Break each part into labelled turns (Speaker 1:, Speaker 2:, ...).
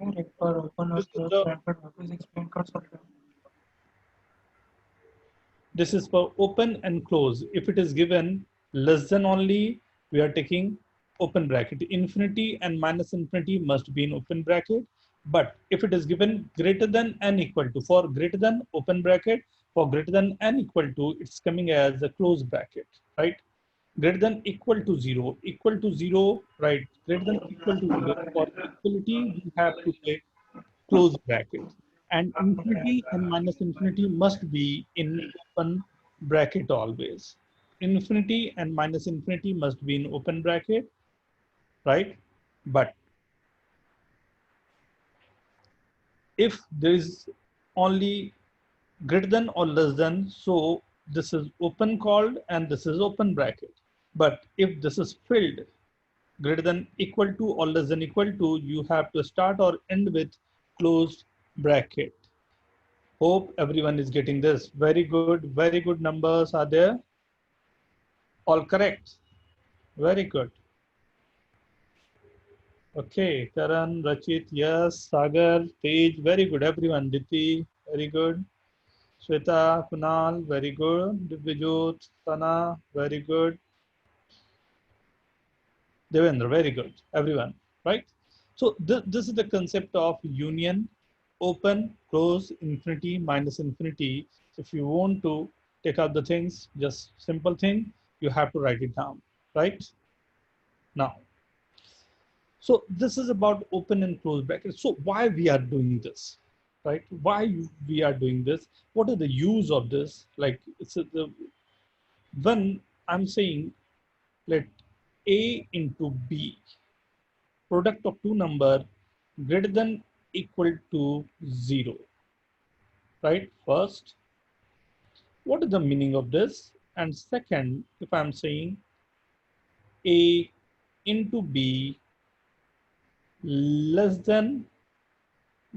Speaker 1: एक बार open और
Speaker 2: This is
Speaker 1: close
Speaker 2: the
Speaker 1: bracket वापस explain कर सकते हो?
Speaker 2: this is for open and close. If it is given less than only, we are taking open bracket. Infinity and minus infinity must be in open bracket. But if it is given greater than n equal to, for greater than open bracket, for greater than n equal to, it's coming as a close bracket, right? Greater than equal to 0, right? Greater than equal to 0. For equality, we have to take close bracket. And infinity and minus infinity must be in open bracket always. Infinity and minus infinity must be in open bracket, right? But if there is only greater than or less than, so this is open called and this is open bracket. But if this is filled greater than equal to or less than equal to, you have to start or end with closed bracket. Hope everyone is getting this. Very good numbers are there. All correct. Very good. Okay, Karan, Rachit, yes, Sagar, Tej, very good. Everyone, Diti, very good. Shweta, Kunal, very good. Divijot, Sana, very good. Devendra, very good. Everyone, right? So this is the concept of union, open, close, infinity, minus infinity. If you want to take out the things, just simple thing, you have to write it down, right? Now, so this is about open and close brackets. So why we are doing this, right? Why we are doing this? What are the use of this? Like when I'm saying let A into B, product of two number greater than equal to 0, right? First, what is the meaning of this? And second, if I'm saying A into B less than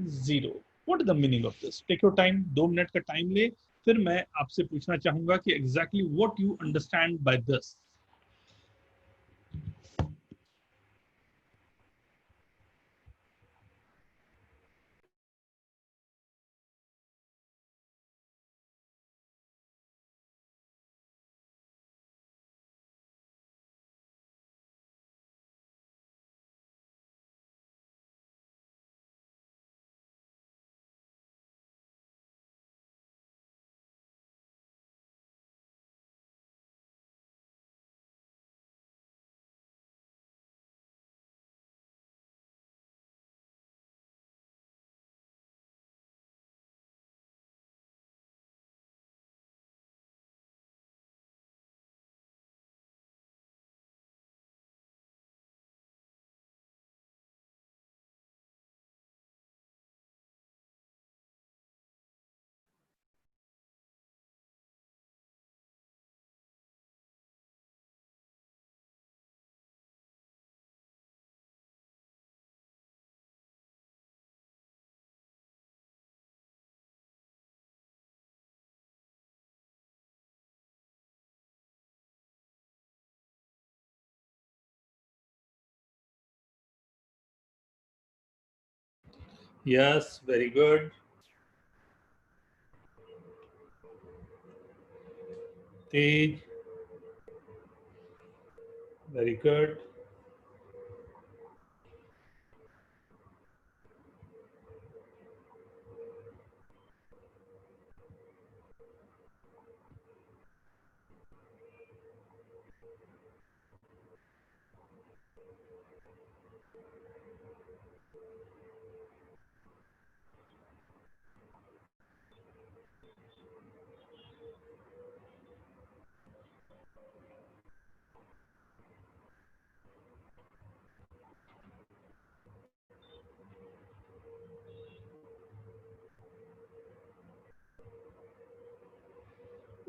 Speaker 2: 0, what is the meaning of this? Take your time, 2 minute का time ले, फिर मैं आपसे पूछना चाहूंगा कि exactly what you understand by this. Yes, very good. Tej, very good.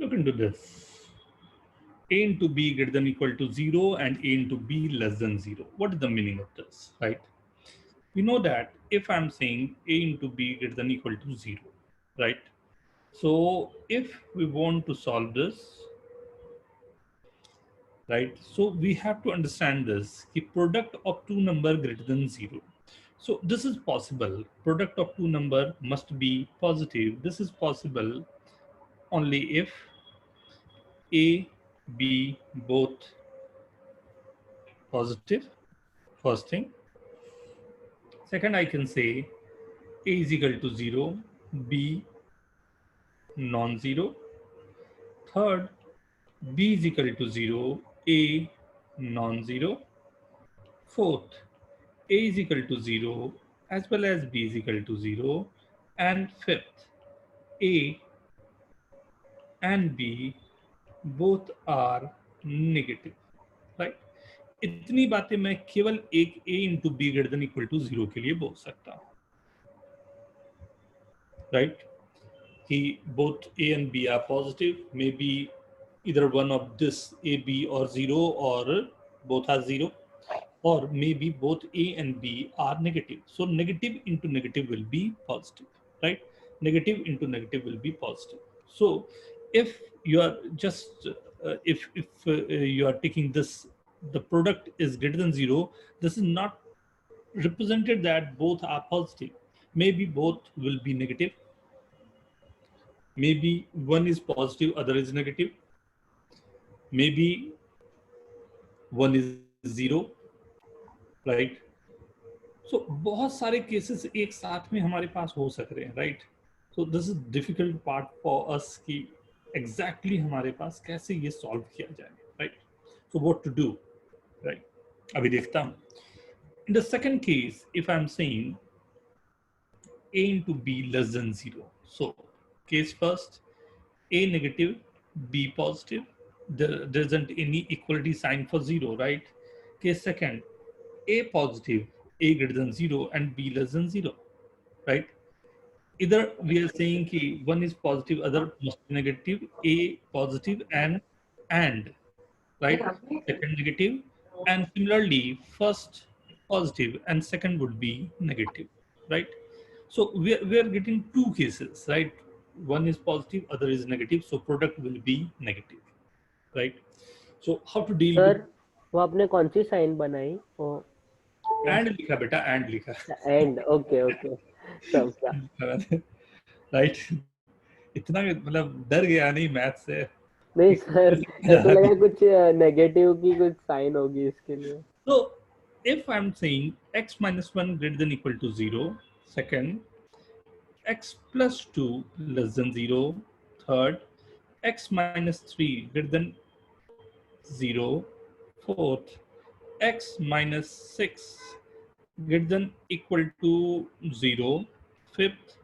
Speaker 2: Look into this. A into B greater than equal to 0 and A into B less than 0. What is the meaning of this, right? We know that if I'm saying A into B greater than equal to 0, right? So if we want to solve this, right? So we have to understand this, the product of two number greater than 0. So this is possible. Product of two number must be positive. This is possible only if A, B both positive, first thing. Second, I can say A is equal to 0, B non-zero. Third, B is equal to 0, A non-zero. Fourth, A is equal to 0 as well as B is equal to 0. And fifth, A and B both are negative, right? इतनी बातें मैं केवल एक A into B greater than equal to 0 के लिए बोल सकता हूँ, right? He both A and B are positive, maybe either one of this A, B or 0 or both are 0, or maybe both A and B are negative. So negative into negative will be positive, right? Negative into negative will be positive. So if you are just if you are taking this, the product is greater than 0, this is not represented that both are positive. Maybe both will be negative. Maybe one is positive, other is negative. Maybe one is 0, right? So बहुत सारे cases एक साथ में हमारे पास हो सक रहे हैं, right? So this is difficult part for us कि एग्जैक्टली हमारे पास कैसे ये सॉल्व किया जाए, right? So what to do, right? अभी देखता हूँ. In the second case, if I'm saying A into B less than 0, so case first, A negative, B positive, there isn't any equality sign for 0, right? Case second, A positive, A greater than 0 and B less than 0, right? Either we are saying ki one is positive, other must be negative, A positive and right? Second negative, and similarly first positive and second would be negative, right? So we are getting two cases, right? One is positive, other is negative, so product will be negative, right? So how to deal with
Speaker 3: sir वो आपने कौन सी sign बनाई वो?
Speaker 2: and लिखा बेटा, and लिखा.
Speaker 3: And okay okay समझा.
Speaker 2: Right? इतना मतलब डर गया नहीं मैथ से.
Speaker 3: नहीं सर, मेरे को लगा कुछ नेगेटिव की कुछ साइन होगी इसके लिए.
Speaker 2: So if I'm saying x minus 1 greater than equal to 0, second x plus 2 less than 0, third x minus 3 greater than 0, fourth x minus 6 greater than equal to 0, fifth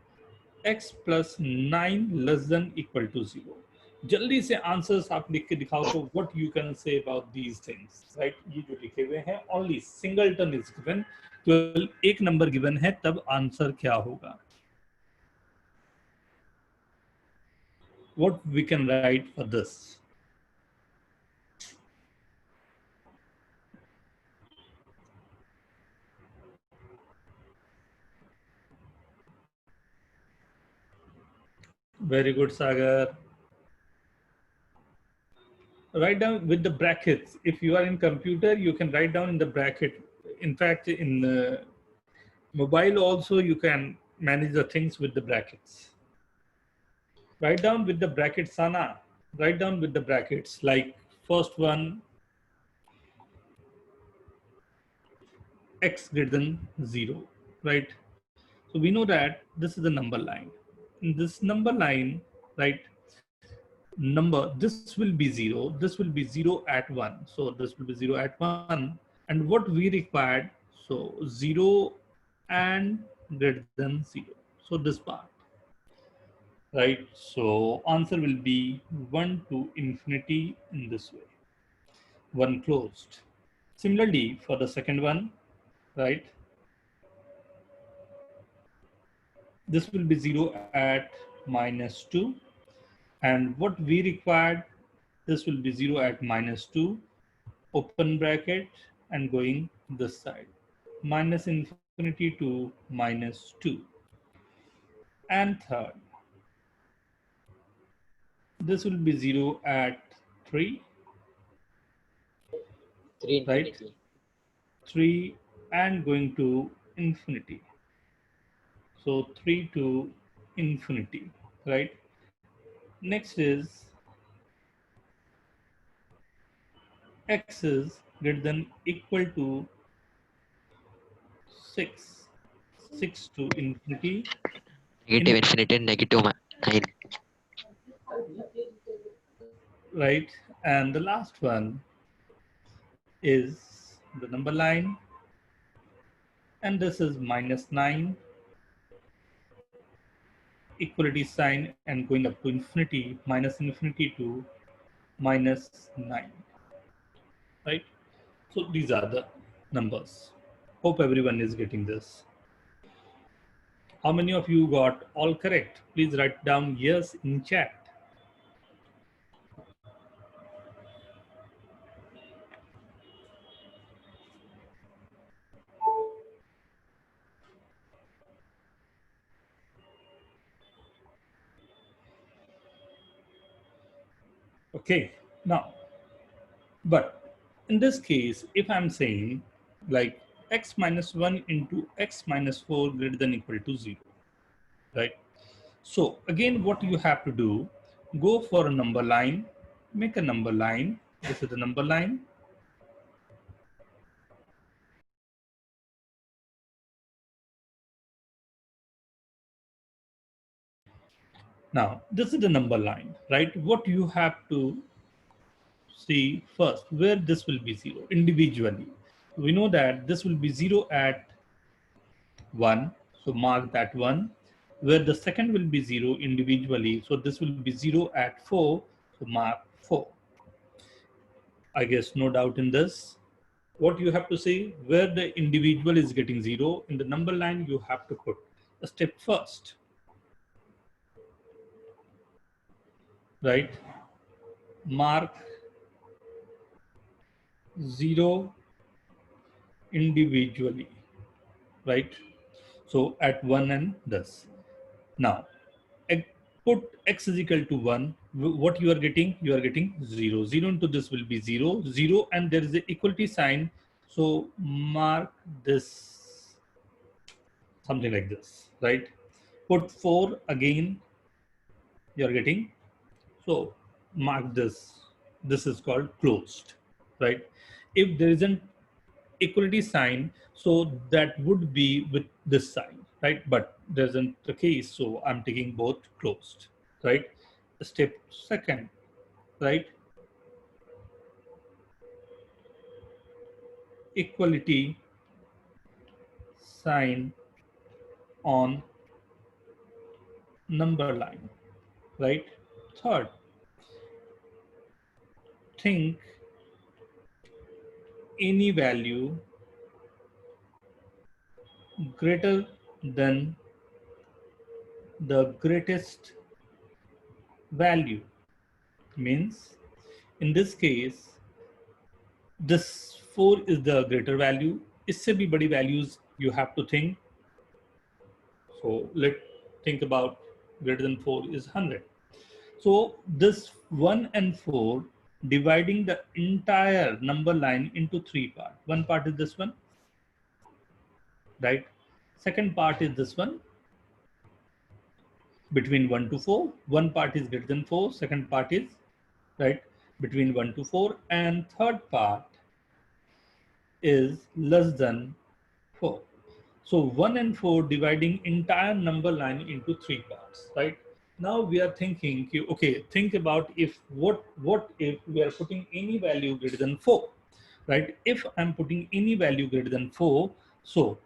Speaker 2: x plus 9 less than equal to 0. जल्दी से answers आप लिख के दिखाओ तो what you can say about these things, right? ये जो लिखे हुए हैं ओनली सिंगलटन इज गिवन, केवल एक नंबर गिवन है, तब आंसर क्या होगा? What we can write for this? Very good Sagar. Write down with the brackets. If you are in computer, you can write down in the bracket. In fact, in mobile also you can manage the things with the brackets. Write down with the brackets, Sana. Write down with the brackets. Like first one, x greater than 0, right? So we know that this is the number line. In this number line, right? Number, this will be 0, this will be 0 at 1, so this will be 0 at 1, and what we required, so 0 and greater than 0, so this part, right? So answer will be 1 to infinity in this way, 1 closed. Similarly for the second one, right, this will be 0 at minus 2, and what we required, this will be 0 at minus 2, open bracket, and going this side, minus infinity to minus 2. And third, this will be 0 at 3,
Speaker 4: 3
Speaker 2: right?
Speaker 4: infinity.
Speaker 2: 3 and going to infinity. So 3 to infinity, right? Next is x is greater than equal to 6, 6 to infinity.
Speaker 4: Negative infinity and negative 9.
Speaker 2: Right? And the last one is the number line, and this is -9, equality sign, and going up to infinity, minus infinity to -9, right? So these are the numbers. Hope everyone is getting this. How many of you got all correct? Please write down yes in chat. Okay, now, but in this case, if I'm saying like x minus 1 into x minus 4 greater than equal to 0, right? So again, what you have to do, go for a number line, make a number line. This is the number line. Now, this is the number line, right? What you have to see first, where this will be 0 individually. We know that this will be 0 at 1, so mark that 1. Where the second will be 0 individually, so this will be 0 at 4, so mark 4. I guess no doubt in this. What you have to say, where the individual is getting 0, in the number line you have to put a step first, right? Mark 0 individually, right? So at 1 and this. Now, put x is equal to 1. What you are getting? You are getting 0. 0 into this will be 0. 0 and there is an equality sign. So mark this something like this, right? Put 4 again. You are getting. So mark this. This is called closed, right? If there isn't equality sign, so that would be with this sign, right? But there isn't the case, so I'm taking both closed, right? Step second, right? Equality sign on number line, right? Third, think any value greater than the greatest value. Means in this case this 4 is the greater value. इससे भी बड़ी values you have to think. So let's think about greater than 4 is 100. So this 1 and 4 dividing the entire number line into 3 parts. One part is this one, right? Second part is this one, between 1 to 4. One part is greater than 4. Second part is, right, between 1 to 4. And third part is less than 4. So 1 and 4 dividing entire number line into 3 parts, right? Now we are thinking, okay, think about if what if we are putting any value greater than 4, right? If I'm putting any value greater than 4, so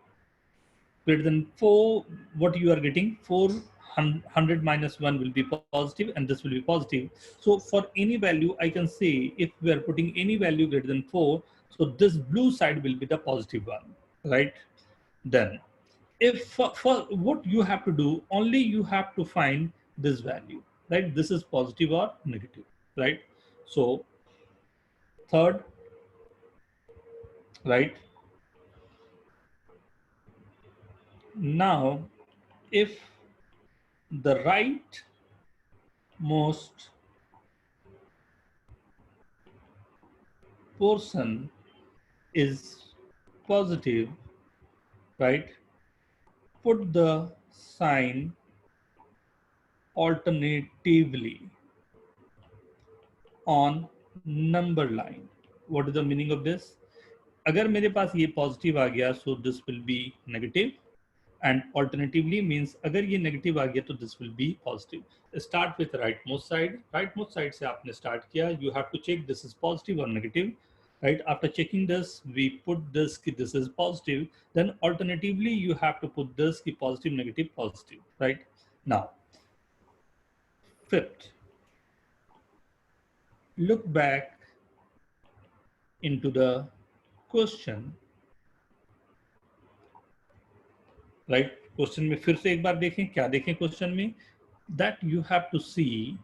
Speaker 2: greater than 4, what you are getting, 400 minus 1 will be positive and this will be positive. So for any value, I can say if we are putting any value greater than 4, so this blue side will be the positive one, right? Then if for what you have to do, only you have to find this value, right? This is positive or negative, right? So third, right? Now if the right most portion is positive, right? put the sign alternatively on number line. What is the meaning of this? अगर मेरे पास ये positive आ गया, so this will be negative, and alternatively means अगर ये negative आ गया तो this will be positive. Start with rightmost side. Rightmost side से आपने start किया. You have to check this is positive or negative. Right, after checking this, we put this ki this is positive. Then alternatively, you have to put this ki positive, negative, positive. Right now, fifth, look back into the question. Right, question में फिर से एक बार देखें, क्या देखें question में, that you have to see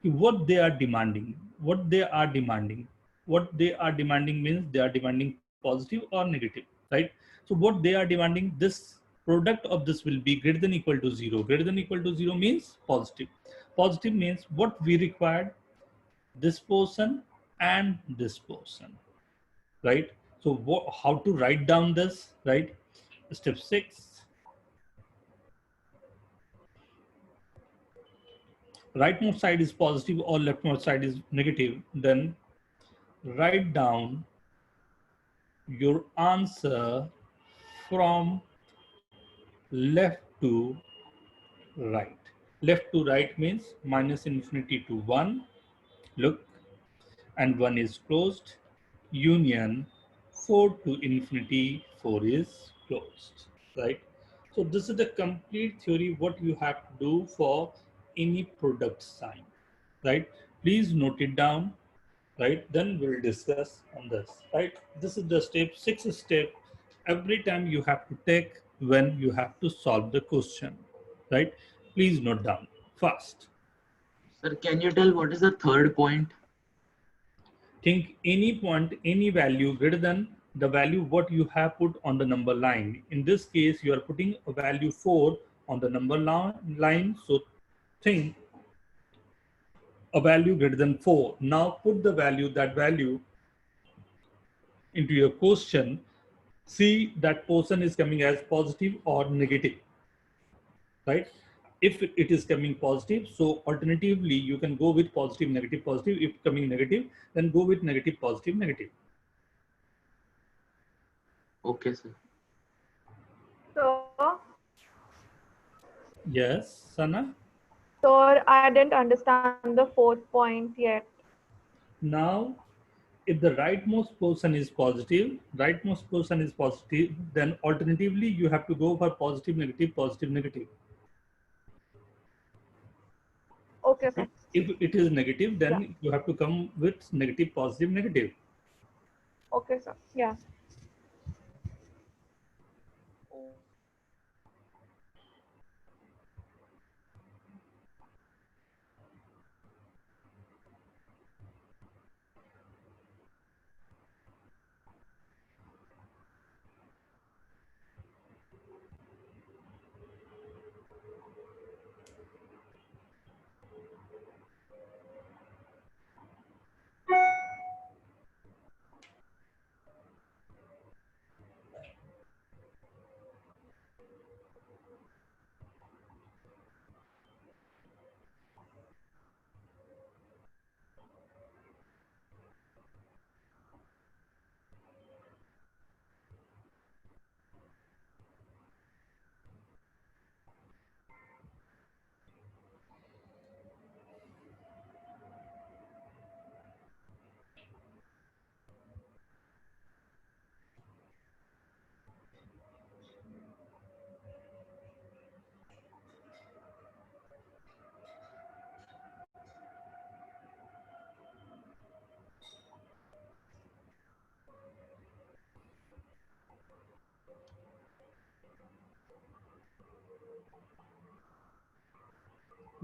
Speaker 2: what they are demanding. What they are demanding, what they are demanding means they are demanding positive or negative, right? So what they are demanding, this product of this will be greater than equal to 0. Greater than equal to 0 means positive. Positive means what we required, this portion and this portion, right? So how to write down this, right? Step 6, rightmost side is positive or leftmost side is negative, then write down your answer from left to right. Left to right means minus infinity to 1. Look, and 1 is closed. Union 4 to infinity, 4 is closed, right? So this is the complete theory what you have to do for any product sign, right? Please note it down, right? Then we'll discuss on this, right? This is the step, 6th step. Every time you have to take when you have to solve the question, right? Please note down fast.
Speaker 5: Sir, can you tell what is the third point?
Speaker 2: Think any point, any value greater than the value what you have put on the number line. In this case, you are putting a value 4 on the number line. So think a value greater than 4. Now put the value, that value into your question. See that portion is coming as positive or negative, right? If it is coming positive, so alternatively you can go with positive, negative, positive. If coming negative, then go with negative, positive, negative.
Speaker 5: Okay, sir.
Speaker 6: So,
Speaker 2: Yes, Sana?
Speaker 6: sir, I didn't understand the fourth point yet.
Speaker 2: Now, if the rightmost portion is positive, then alternatively you have to go for positive, negative, positive, negative.
Speaker 6: Okay, sir.
Speaker 2: If it is negative, then you have to come with negative, positive, negative.
Speaker 6: Okay, sir. Yeah.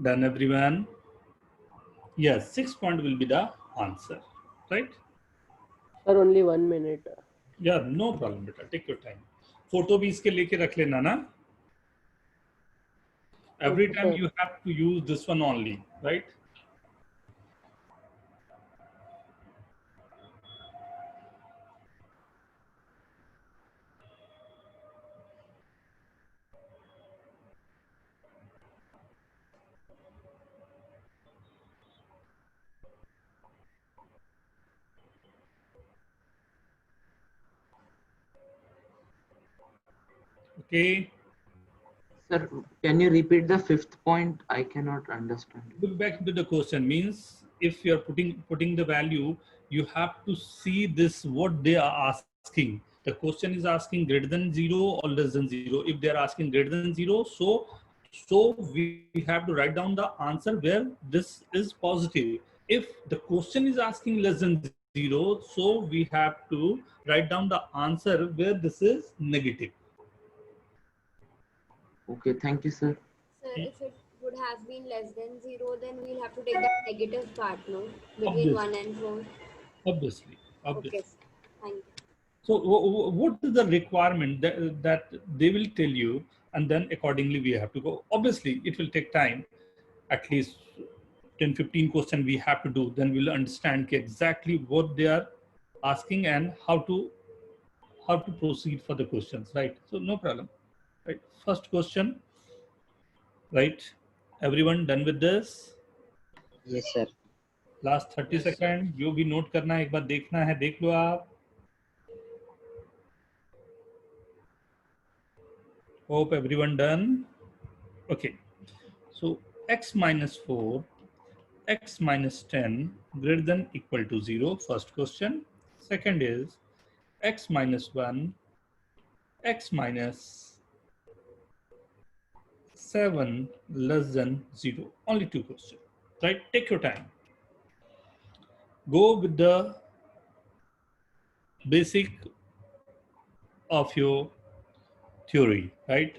Speaker 2: Done, everyone? Yes, 6th point will be the answer, right?
Speaker 3: Sir, only 1 minute.
Speaker 2: Yeah, no problem, beta. Take your time. Photo भी इसके लेके रख लेना ना. Every
Speaker 3: Okay,
Speaker 2: time
Speaker 3: sir.
Speaker 2: you have to use this one only, right? Okay.
Speaker 5: Sir, can you repeat the fifth point? I cannot understand.
Speaker 2: Look back into the question. Means if you are putting the value, you have to see this what they are asking. The question is asking greater than 0 or less than 0. If they are asking greater than 0, so we have to write down the answer where this is positive. If the question is asking less than 0, so we have to write down the answer where this is negative.
Speaker 5: Okay, thank you, sir.
Speaker 7: Sir, if it would have been less than 0, then we'll have to take the negative part, no? Between
Speaker 2: Obviously,
Speaker 7: 1 and 4.
Speaker 2: obviously,
Speaker 7: Okay,
Speaker 2: obviously.
Speaker 7: sir. Thank you.
Speaker 2: So what is the requirement that they will tell you, and then accordingly we have to go. Obviously, it will take time, at least 10, 15 questions we have to do. Then we'll understand exactly what they are asking and how to proceed for the questions, right? So no problem, right? First question, right? Everyone done with this?
Speaker 4: Yes, sir.
Speaker 2: Last 30
Speaker 5: Yes, sir.
Speaker 2: Second जो भी note करना है एक बार देखना है देख लो आप. Hope everyone done. Okay, so x minus 4, x minus 10 greater than equal to 0, first question. Second is x minus 1, x minus 7 less than 0. Only two questions, right? Take your time. Go with the basic of your theory, right?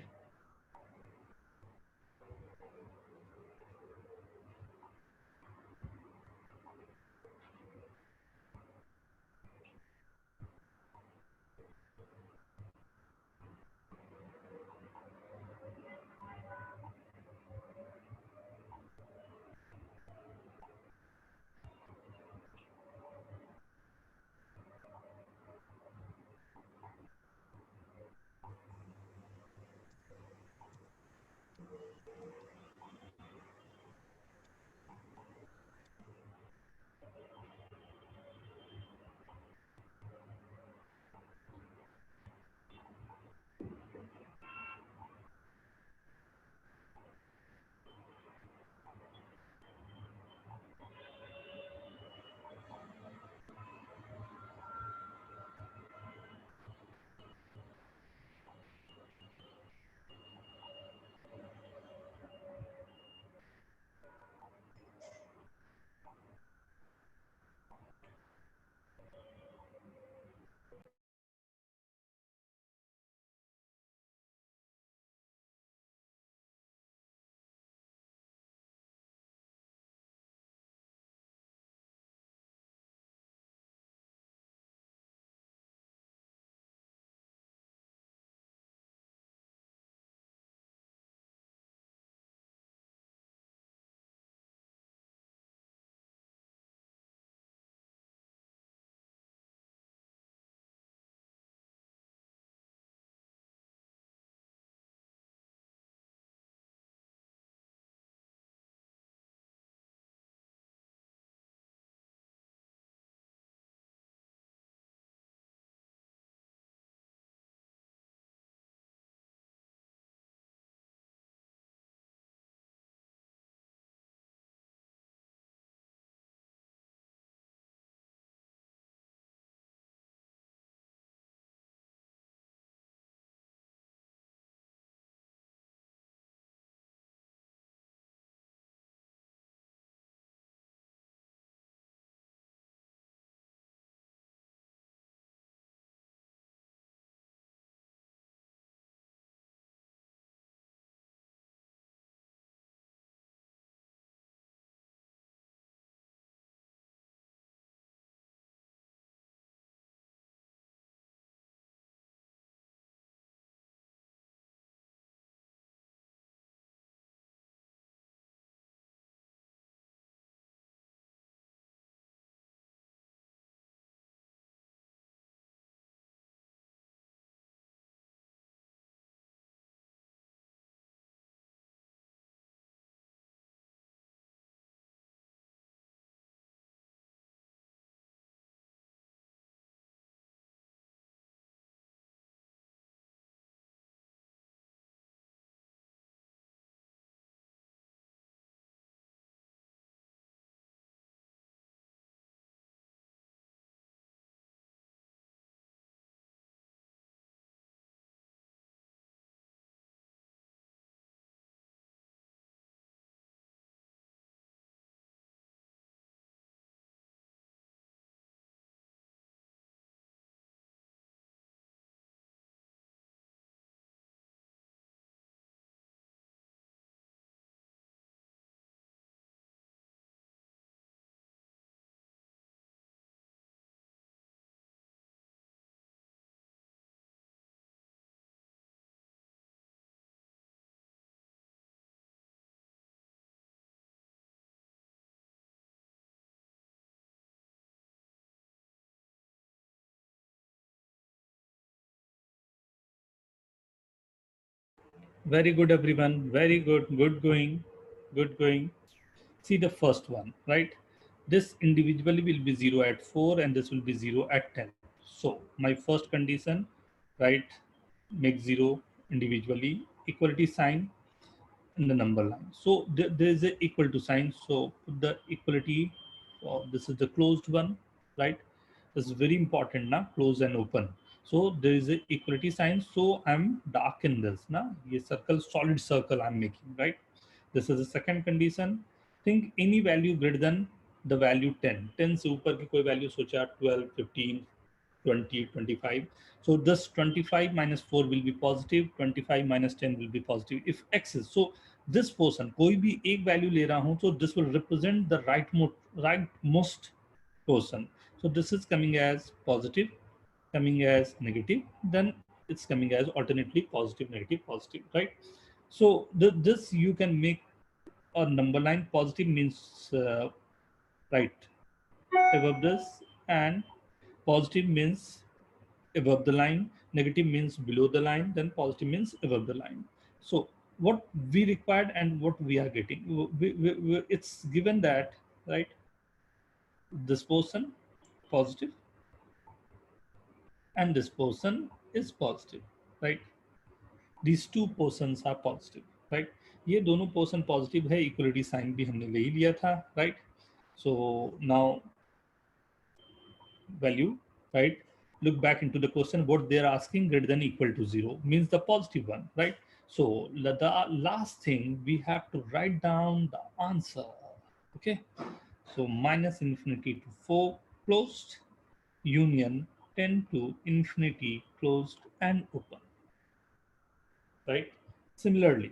Speaker 2: Very good, everyone. Very good. Good going. Good going. See the first one, right? This individually will be 0 at 4 and this will be 0 at 10. So my first condition, right, make 0 individually, equality sign in the number line. So there is a equal to sign. So put the equality, this is the closed one, right? This is very important now, close and open. So there is a equality sign. So I'm darken this now. Ye circle, solid circle I'm making, right? This is the second condition. Think any value greater than the value 10. 10 से ऊपर की कोई value सोचा 12, 15, 20, 25. So this 25 minus 4 will be positive, 25 minus 10 will be positive. If x is, so this portion, कोई भी एक value ले रहा हूँ, so this will represent the rightmost portion. So this is coming as positive, coming as negative, then it's coming as alternately positive, negative, positive, right? So this you can make a number line. Positive means right above this, and positive means above the line, negative means below the line, then positive means above the line. So what we required and what we are getting, it's given that, right, this portion positive and this portion is positive, right? These two portions are positive, right? ये दोनों portion positive है, equality sign भी हमने ले ही लिया था, right? So now value, right? Look back into the question, what they're asking greater than equal to 0 means the positive one, right? So the last thing we have to write down the answer, okay? So minus infinity to 4 closed, union 10 to infinity closed and open, right? Similarly,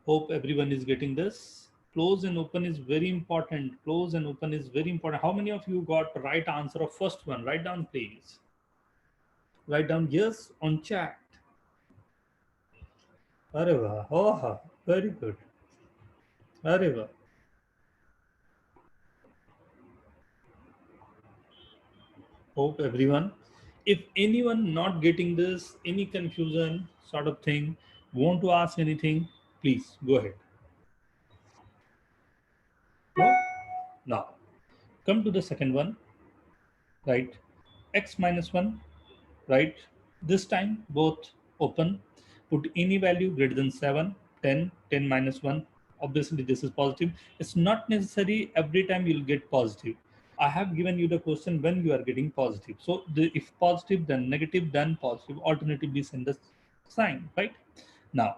Speaker 2: hope everyone is getting this. Close and open is very important. Close and open is very important. How many of you got right answer of first one? Write down, please. Write down yes on chat. Arey wah. Oh, very good. Arey wah. Hope everyone. If anyone not getting this, any confusion sort of thing, want to ask anything, please go ahead. No? Now, come to the second one, right? X minus 1, right? This time both open, put any value greater than 7, 10, 10 minus 1. Obviously this is positive. It's not necessary every time you'll get positive. I have given you the question when you are getting positive. So if positive, then negative, then positive. Alternatively send the sign, right? Now,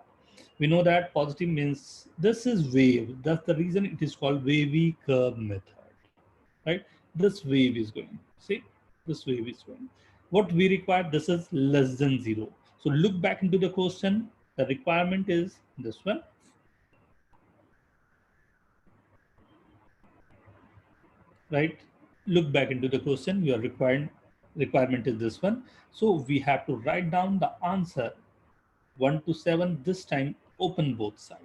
Speaker 2: we know that positive means this is wave. That's the reason it is called wavy curve method, right? This wave is going, see, this wave is going. What we require, this is less than 0. So look back into the question. The requirement is this one, right? Look back into the question. Your requirement is this one. So we have to write down the answer 1 to 7. This time open both sides.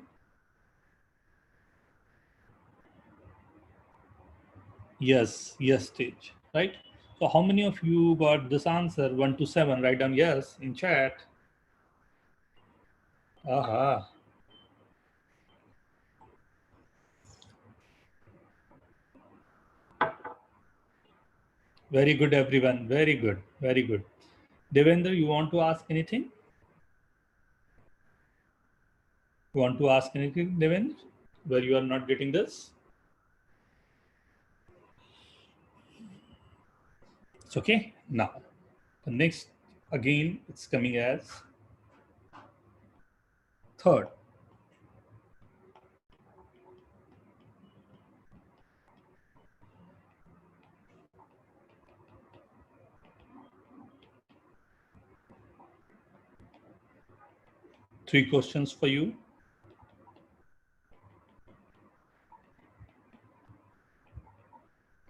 Speaker 2: Yes, yes, stage, right? So how many of you got this answer 1 to 7? Write down yes in chat. Aha. Very good, everyone. Very good. Very good. Devendra, you want to ask anything? You want to ask anything, Devendra, where you are not getting this? It's okay. Now, the next, again, it's coming as third. Three questions for you.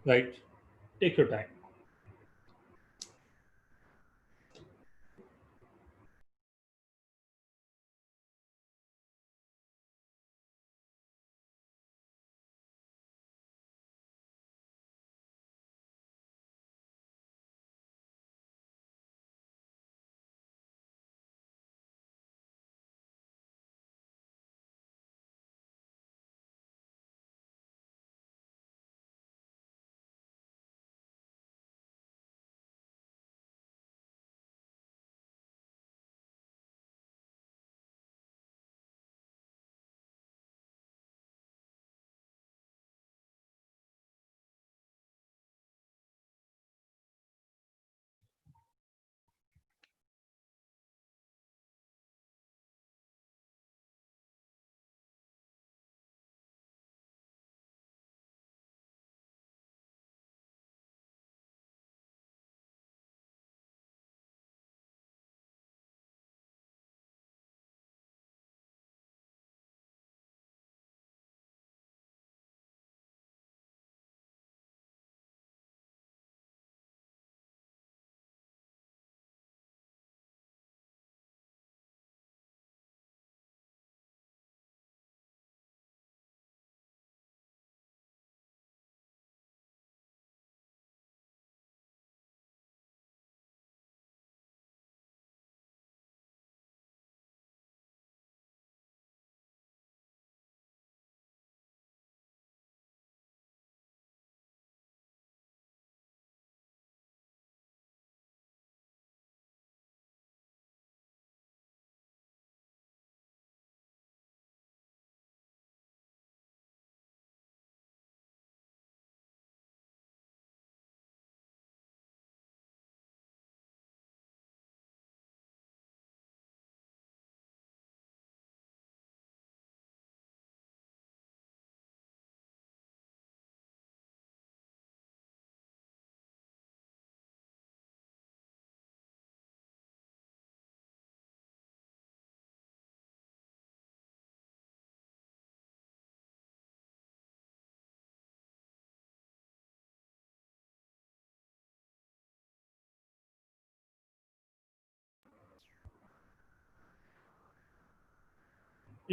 Speaker 2: Right? Take your time.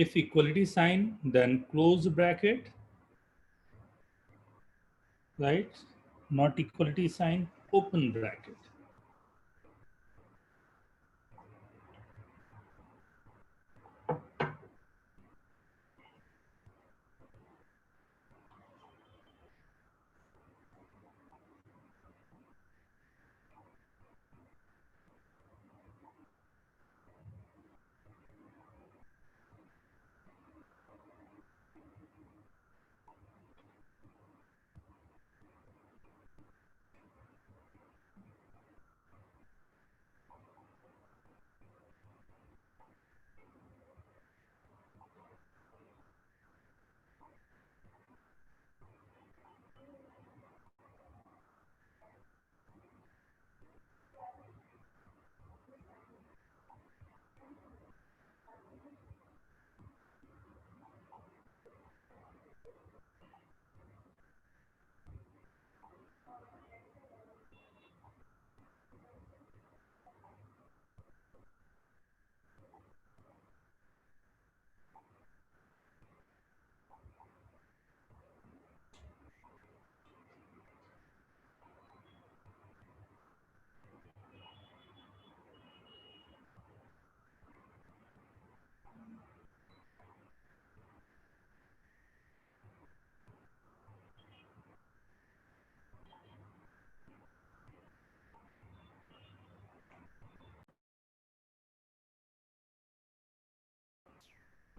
Speaker 2: If equality sign, then close bracket, right? Not equality sign, open bracket.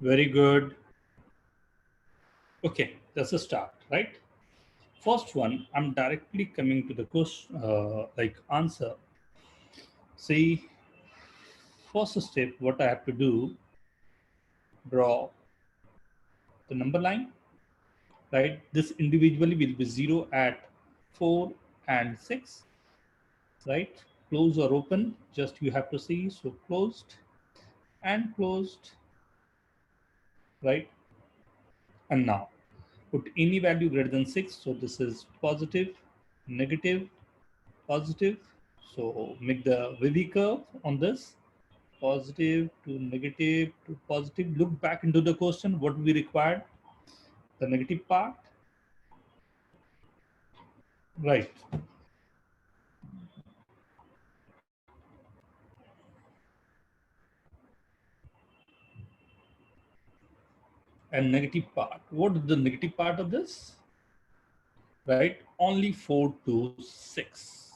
Speaker 2: Very good. Okay, that's a start, right? First one, I'm directly coming to the question, like answer. See, first step, what I have to do, draw the number line, right? This individually will be 0 at 4 and 6, right? Close or open, just you have to see. So closed and closed, right? And now put any value greater than 6. So this is positive, negative, positive. So make the Wavy curve on this, positive to negative to positive. Look back into the question, what we required, the negative part, right? And negative part, what is the negative part of this, right? Only 4 to 6.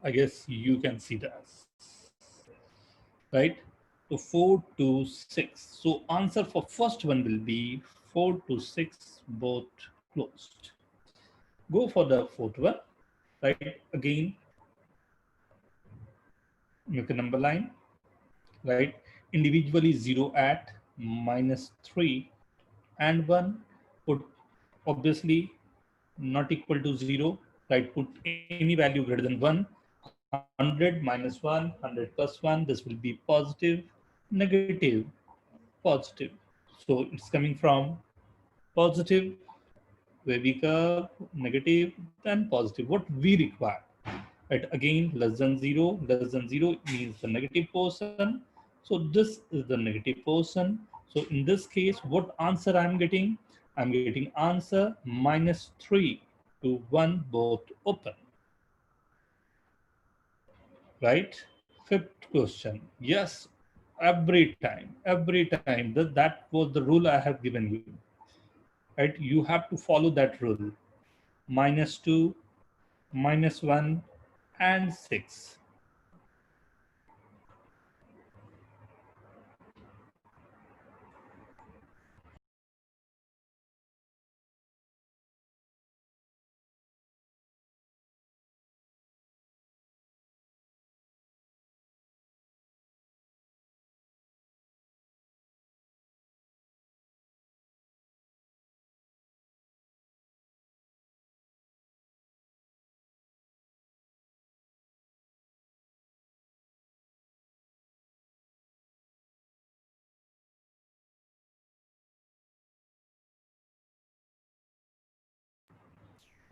Speaker 2: I guess you can see that, right? So 4 to 6. So answer for first one will be 4 to 6, both closed. Go for the fourth one, right? Again, make a number line, right? Individually 0 at -3 and 1. Put obviously not equal to 0, right? Put any value greater than 1. 100 minus 1, 100 plus 1. This will be positive, negative, positive. So it's coming from positive, Wavy curve, negative, then positive. What we require, right? Again, less than 0 means the negative portion. So this is the negative portion. So in this case, what answer I'm getting? I'm getting answer -3 to 1, both open, right? Fifth question. Yes, every time that was the rule I have given you, right? You have to follow that rule. -2, -1, and 6.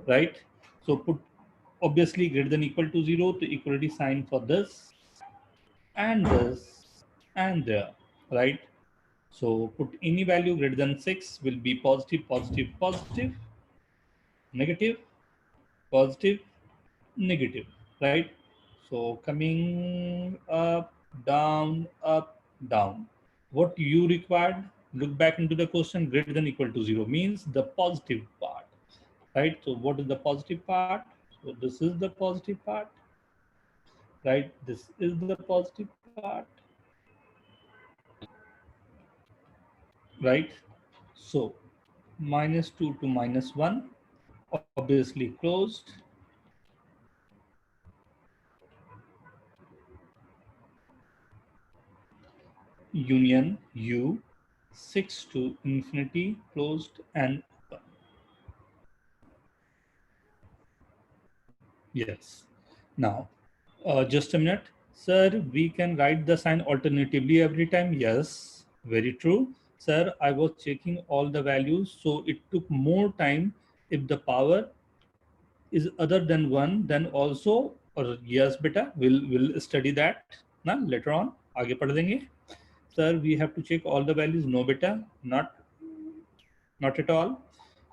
Speaker 2: Right? So put obviously greater than equal to 0 to equality sign for this and this and there, right? So put any value greater than 6 will be positive, positive, positive, negative, positive, negative, right? So coming up, down, what you required, look back into the question, greater than equal to 0 means the positive part, right? So what is the positive part? So this is the positive part, right? This is the positive part, right? So -2 to -1, obviously closed. Union U, 6 to infinity, closed and open. Yes. Now, just a minute. Sir, we can write the sign alternatively every time. Yes, very true. Sir, I was checking all the values, so it took more time if the power is other than 1, then also, or yes, beta, we'll study that na, later on. आगे पढ़ देंगे. Sir, we have to check all the values. No, beta, not at all.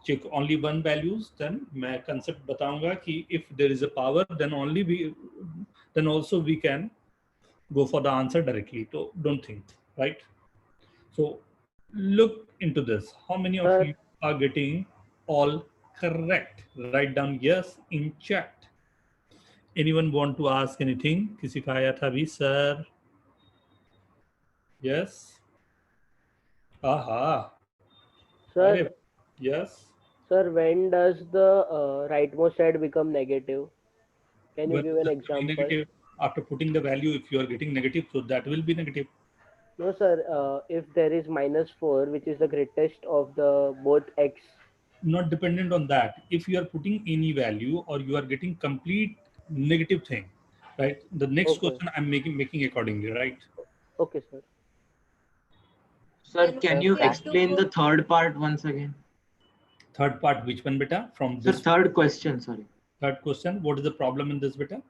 Speaker 2: Check only one values. Then मैं concept बताऊंगा कि if there is a power, then also we can go for the answer directly. So don't think, right? So look into this. How many of
Speaker 3: Sir.
Speaker 2: you are getting all correct? Write down yes in chat. Anyone want to ask anything? किसी का आया था अभी sir? Yes. Aha.
Speaker 3: Sir,
Speaker 2: Yes.
Speaker 3: sir, when does the rightmost side become negative? Can you
Speaker 2: When
Speaker 3: give an
Speaker 2: it will be
Speaker 3: example?
Speaker 2: negative, after putting the value, if you are getting negative, so that will be negative.
Speaker 3: No, sir. If there is -4, which is the greatest of the both x.
Speaker 2: Not dependent on that. If you are putting any value or you are getting complete negative thing, right? The next
Speaker 3: Okay.
Speaker 2: question I'm making accordingly, right?
Speaker 3: Okay, sir.
Speaker 5: Sir,
Speaker 7: Then
Speaker 5: can
Speaker 7: we
Speaker 5: you
Speaker 7: have to
Speaker 5: explain the
Speaker 7: put
Speaker 5: third part once again?
Speaker 2: Third part, which one, beta? From
Speaker 5: Sir,
Speaker 2: this
Speaker 5: third question, sorry.
Speaker 2: third question, what is the problem in this, beta?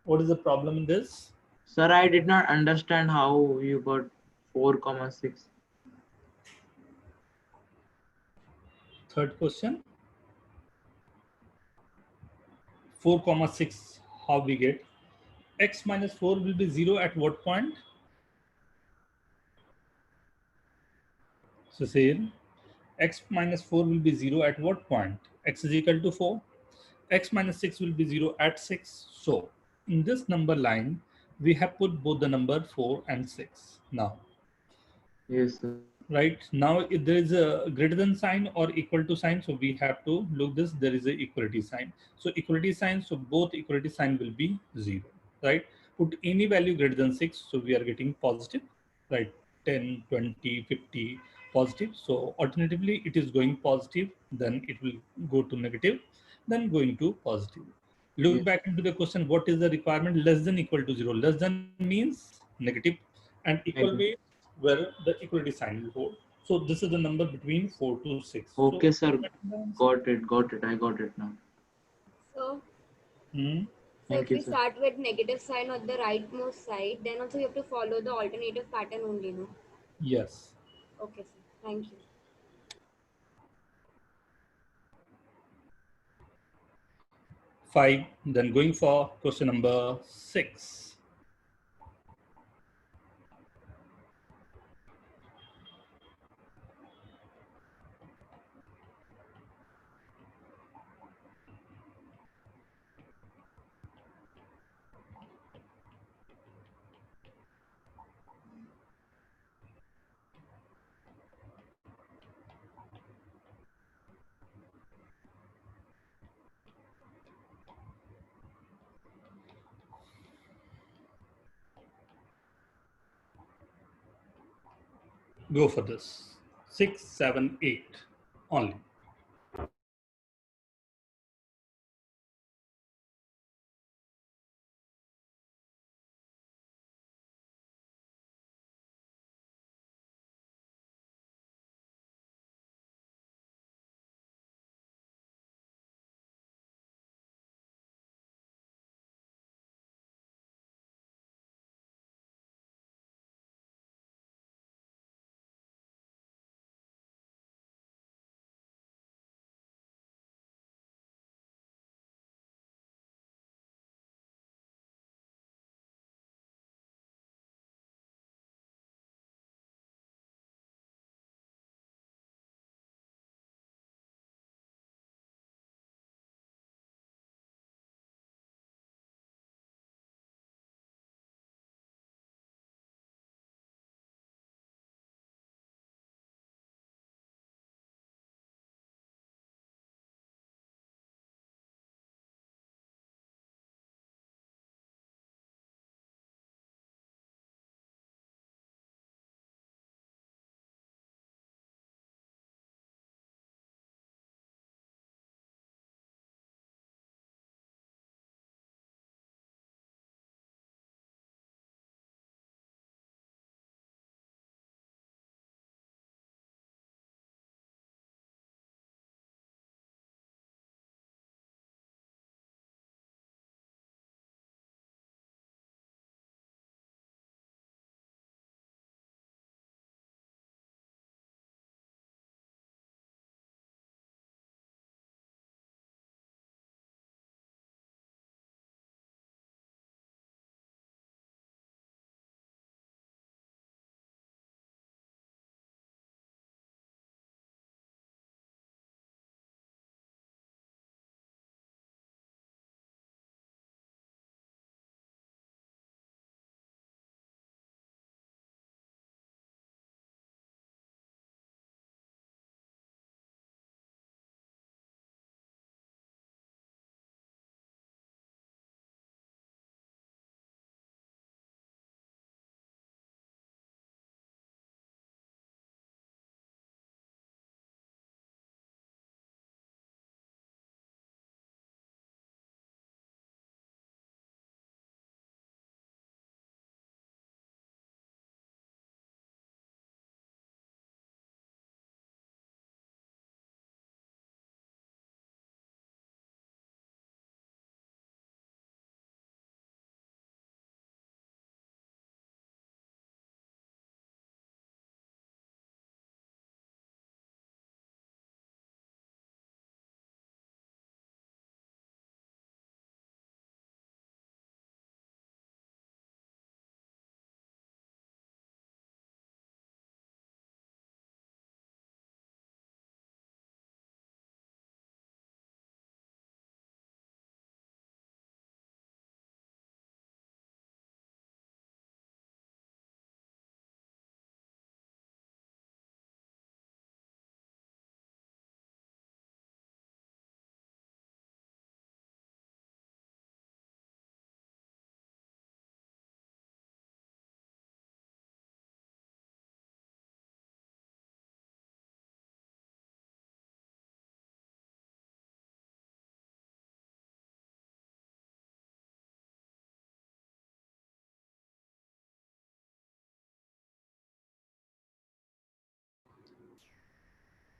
Speaker 2: What is the problem in this?
Speaker 5: Sir, I did not understand how you got 4,6.
Speaker 2: Third question, 4,6. How we get x minus 4 will be 0 at what point? So say x minus 4 will be 0 at what point? X is equal to 4. X minus 6 will be 0 at 6. So in this number line, we have put both the number 4 and 6. Now,
Speaker 5: Yes, sir.
Speaker 2: right now, if there is a greater than sign or equal to sign, so we have to look this, there is a equality sign. So equality sign, so both equality sign will be 0, right? Put any value greater than 6, so we are getting positive, right? 10, 20, 50, positive. So alternatively, it is going positive, then it will go to negative, then going to positive. Look
Speaker 5: Yes.
Speaker 2: back into the question, what is the requirement? Less than equal to 0. Less than means negative, and equal
Speaker 5: Negative.
Speaker 2: means where the equality sign will hold. So this is the number between 4 to 6.
Speaker 5: Okay,
Speaker 2: So
Speaker 5: sir. Got it. I got it now.
Speaker 7: so
Speaker 2: hmm,
Speaker 7: so if
Speaker 5: Thank you,
Speaker 7: we
Speaker 5: sir.
Speaker 7: start with negative sign on the rightmost side, then also you have to follow the alternative pattern only, no?
Speaker 2: yes.
Speaker 7: Okay, sir. Thank you.
Speaker 2: 5. Then going for question number 6. Go for this. 6, 7, 8 only.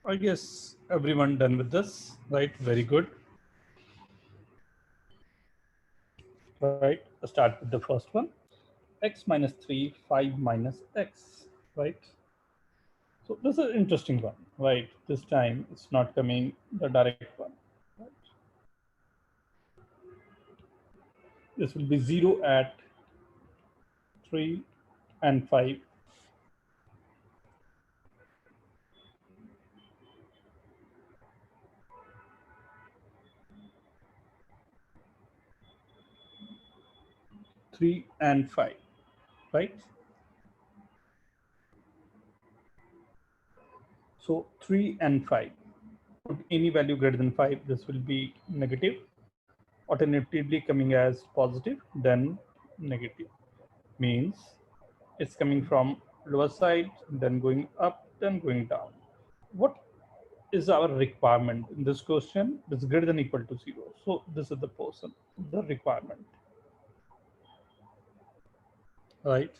Speaker 2: I guess everyone done with this, right? Very good. Right, let's start with the first one. X minus 3, 5 minus x, right? So this is an interesting one, right? This time it's not coming the direct one. Right? This will be 0 at 3 and 5. Three and 5, right? So 3 and 5. Put any value greater than 5, this will be negative. Alternatively coming as positive, then negative. Means it's coming from lower side, then going up, then going down. What is our requirement in this question? It's greater than equal to 0. So this is the person, the requirement, right?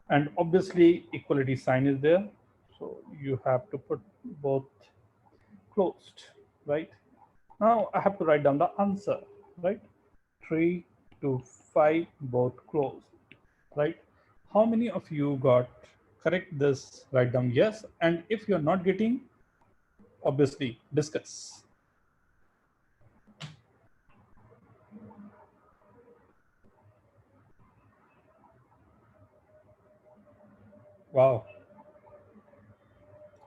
Speaker 2: And obviously equality sign is there. So you have to put both closed, right? Now I have to write down the answer, right? 3 to 5 both closed, right? How many of you got correct this? Write down yes. And if you're not getting, obviously discuss. Wow.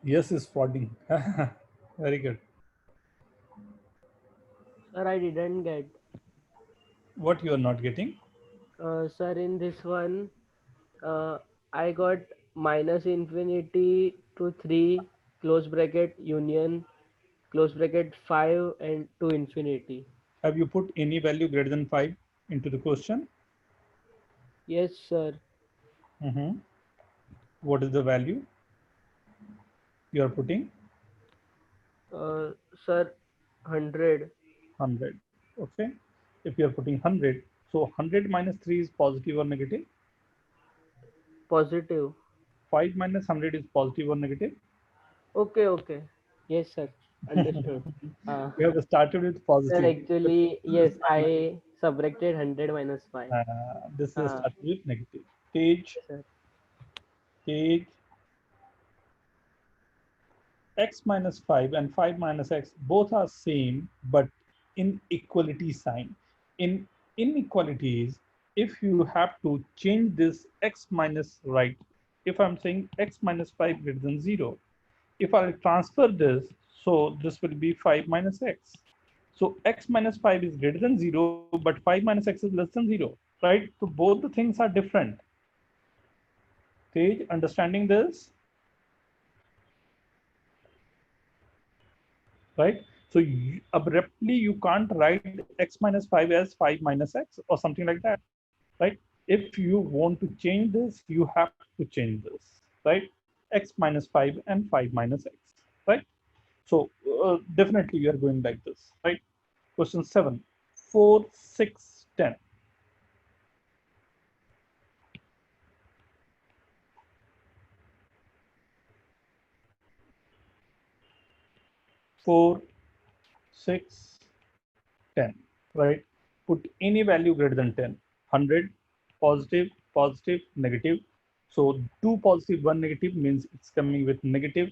Speaker 2: Yes is frauding. Very good.
Speaker 3: Sir, I didn't get.
Speaker 2: What you are not getting?
Speaker 3: Sir, in this one, uh, I got minus infinity to 3, close bracket, union, close bracket, 5, and to infinity.
Speaker 2: Have you put any value greater than 5 into the question?
Speaker 3: Yes, sir.
Speaker 2: What is the value you are putting?
Speaker 3: Sir, 100.
Speaker 2: 100. Okay. If you are putting 100, so 100 minus 3 is positive or negative?
Speaker 3: Positive.
Speaker 2: 5 minus 100 is positive or negative?
Speaker 3: Okay, okay. Yes, sir. Understood.
Speaker 2: We have started with
Speaker 3: Sir,
Speaker 2: positive.
Speaker 3: actually, yes, I subtracted 100 minus 5.
Speaker 2: This is started with negative. Page,
Speaker 3: Sir.
Speaker 2: page, x minus 5 and 5 minus x both are same, but inequality sign. In inequalities, if you have to change this x minus, right, if I'm saying x minus 5 greater than 0, if I transfer this, so this will be 5 minus x. So x minus 5 is greater than 0, but 5 minus x is less than 0, right? So both the things are different. Tej, understanding this? Right? So abruptly you can't write x minus 5 as 5 minus x or something like that, right? If you want to change this, you have to change this, right? X minus 5 and 5 minus x, right? So definitely you are going like this, right? Question 7, 4, 6, 10. 4, 6, 10, right? Put any value greater than 10. 100, positive, positive, negative. So 2 positive, 1 negative means it's coming with negative,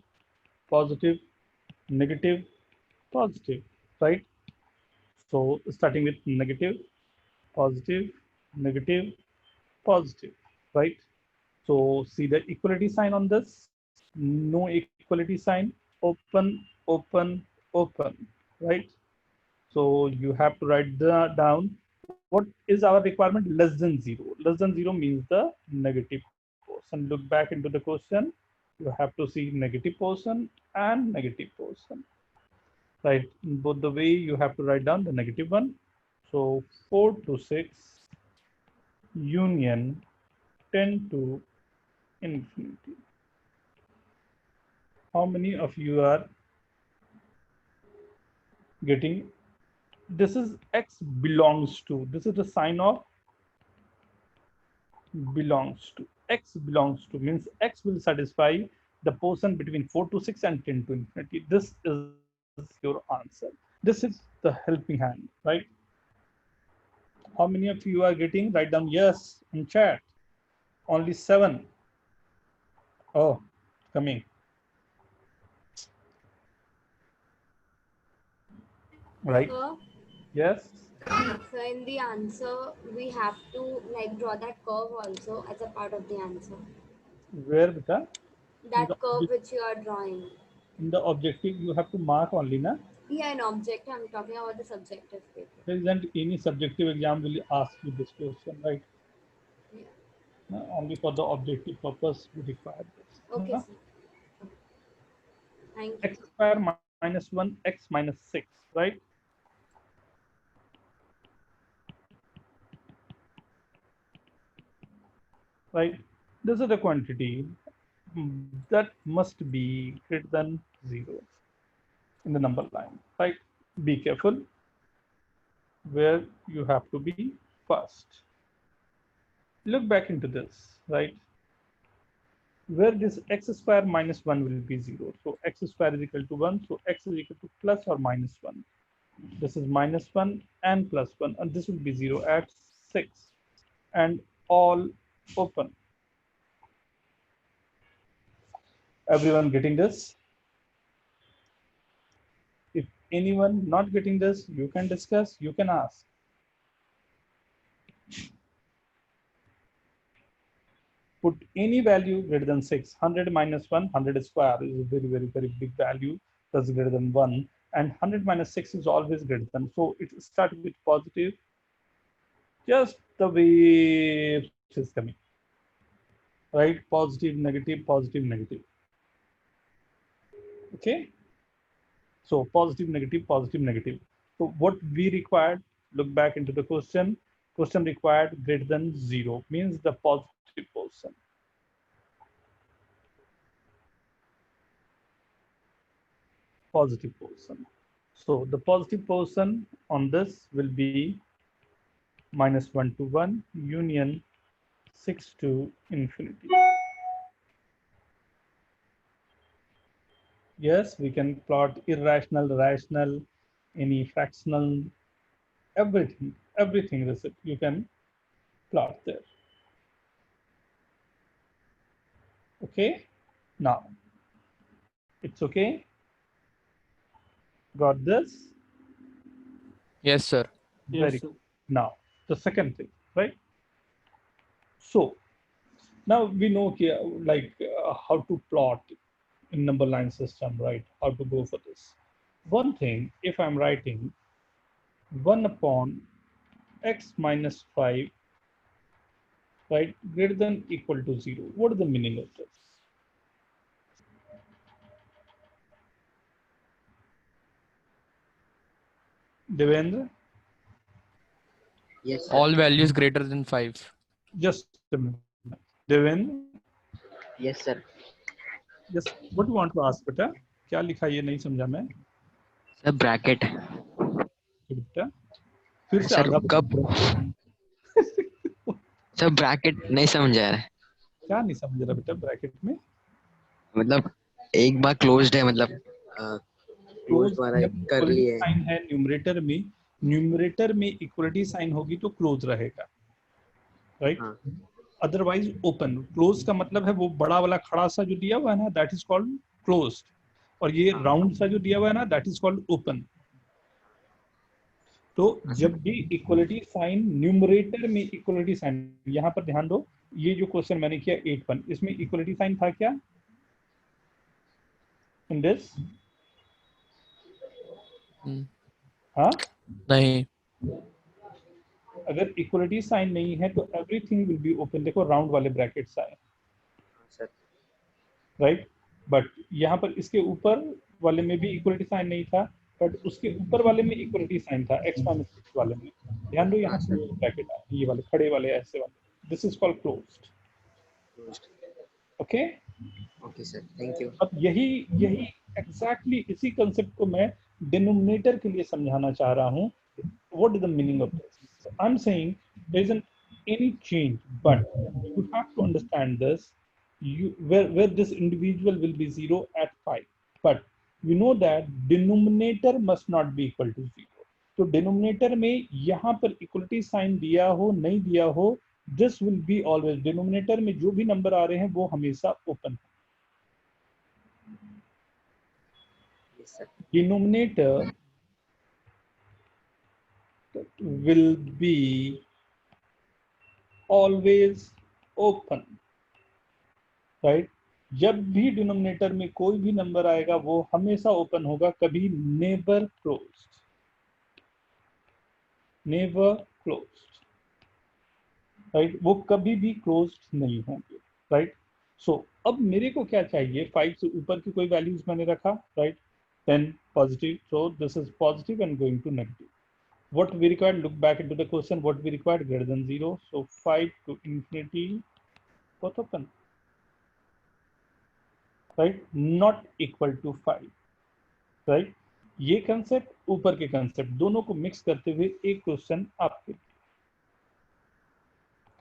Speaker 2: positive, negative, positive, right? So starting with negative, positive, negative, positive, right? So see the equality sign on this. No equality sign. Open, open, open, right? So you have to write down what is our requirement less than 0. Less than 0 means the negative portion. Look back into the question. You have to see negative portion and negative portion. Right, in both the way you have to write down the negative one. So 4 to 6 union 10 to infinity. How many of you are getting? This is x belongs to. This is the sign of belongs to. X belongs to means x will satisfy the portion between 4 to 6 and 10 to infinity. This is your answer. This is the helping hand, right? How many of you are getting? Write down yes in chat. Only 7. Oh, coming. Right?
Speaker 7: So,
Speaker 2: Yes.
Speaker 7: so in the answer, we have to like draw that curve also as a part of the answer.
Speaker 2: Where, beta? In
Speaker 7: That curve which you are drawing.
Speaker 2: the objective, you have to mark only, na?
Speaker 7: Yeah, an object. I'm talking about the subjective paper.
Speaker 2: There isn't any subjective exam will ask you this question, right?
Speaker 7: Yeah.
Speaker 2: Only for the objective purpose we require this.
Speaker 7: Okay, sir. Thank you.
Speaker 2: X square minus 1, x minus 6, right? Right? This is the quantity that must be greater than 0 in the number line, right? Be careful where you have to be fast. Look back into this, right? Where this x square minus 1 will be 0. So x square is equal to 1. So x is equal to plus or minus 1. This is minus 1 and plus 1. And this will be 0 at 6. And all open. Everyone getting this? If anyone not getting this, you can discuss, you can ask. Put any value greater than 6. 100 minus 1, 100 square is a very, very, very big value. That's greater than 1. And 100 minus 6 is always greater than. So it starts with positive. Just the way it is coming. Right? Positive, negative, positive, negative. Okay? So positive, negative, positive, negative. So what we required, look back into the question. Question required greater than 0 means the positive portion. Positive portion. So the positive portion on this will be minus 1 to 1 union 6 to infinity. Yes, we can plot irrational, rational, any fractional, everything you can plot there. Okay, now it's okay. Got this?
Speaker 8: Yes, sir.
Speaker 2: Very good. Now the second thing, right? So now we know like how to plot in number line system, right? How to go for this. One thing, if I'm writing 1 upon x minus 5, right, greater than equal to 0, what is the meaning of this? Devendra?
Speaker 5: Yes, sir.
Speaker 8: All values greater than 5.
Speaker 2: Just a minute. Devendra?
Speaker 5: Yes, sir.
Speaker 2: Yes, what do you want to ask, beta? क्या लिखा ये नहीं समझा मैं?
Speaker 4: Sir bracket
Speaker 2: बेटा फिर से
Speaker 4: sir
Speaker 2: आधा
Speaker 4: कब सर ब्रैकेट नहीं समझ आ रहा है
Speaker 2: क्या नहीं समझ रहा बेटा ब्रैकेट में
Speaker 4: मतलब एक बार क्लोज्ड है मतलब क्लोज वाला कर लिए
Speaker 2: साइन है न्यूमरेटर में इक्वलिटी साइन होगी तो क्लोज रहेगा राइट अदरवाइज ओपन क्लोज का मतलब है वो बड़ा वाला खड़ा सा जो दिया हुआ है ना दैट इज कॉल्ड क्लोज्ड और ये राउंड सा जो दिया हुआ है ना दैट इज कॉल्ड ओपन तो जब भी इक्वलिटी साइन न्यूमरेटर में इक्वलिटी साइन यहां पर ध्यान दो ये जो क्वेश्चन मैंने किया 8 इसमें इक्वलिटी साइन था क्या इन दिस हाँ
Speaker 8: नहीं
Speaker 2: अगर इक्वलिटी साइन नहीं है तो एवरीथिंग विल बी ओपन देखो राउंड वाले ब्रैकेट्स आए राइट बट यहाँ पर इसके ऊपर वाले में भी इक्वलिटी साइन नहीं था बट उसके ऊपर वाले में इक्वलिटी साइन था x माइनस 6 वाले में ध्यान दो यहाँ से ब्रैकेट आए ये वाले खड़े वाले ऐसे वाले this is called closed okay
Speaker 5: okay sir thank you
Speaker 2: अब यही एग्जैक्टली इसी कंसेप्ट को मैं डिनोमिनेटर के लिए समझाना चाह रहा हूँ what is the meaning of this I am saying there isn't any change but you have to understand this where this individual will be 0 at 5. But we know that denominator must not be equal to 0. तो denominator में यहाँ पर equality sign दिया हो नहीं दिया हो, this will be always, denominator में जो भी नंबर आ रहे हैं वो हमेशा ओपन है. Denominator will be always open, right? जब भी डिनोमिनेटर में कोई भी नंबर आएगा वो हमेशा ओपन होगा, कभी never closed, never closed, right? वो कभी भी क्लोज्ड नहीं होंगे, राइट? सो अब मेरे को क्या चाहिए, 5 से ऊपर की कोई वैल्यूज मैंने रखा, right? 10 positive, so this is positive and going to negative. What we required, look back into the question, what we required greater than 0, so 5 to infinity, both open, right? Not equal to 5, right? ये concept ऊपर के concept दोनों को mix करते हुए एक question आपके,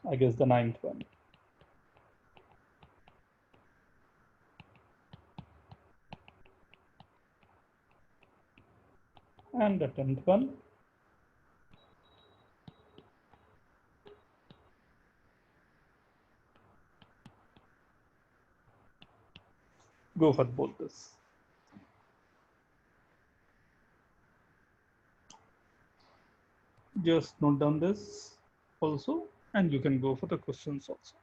Speaker 2: I guess the 9th one. And the 10th one. Go for both this. Just note down this also, and you can go for the questions also.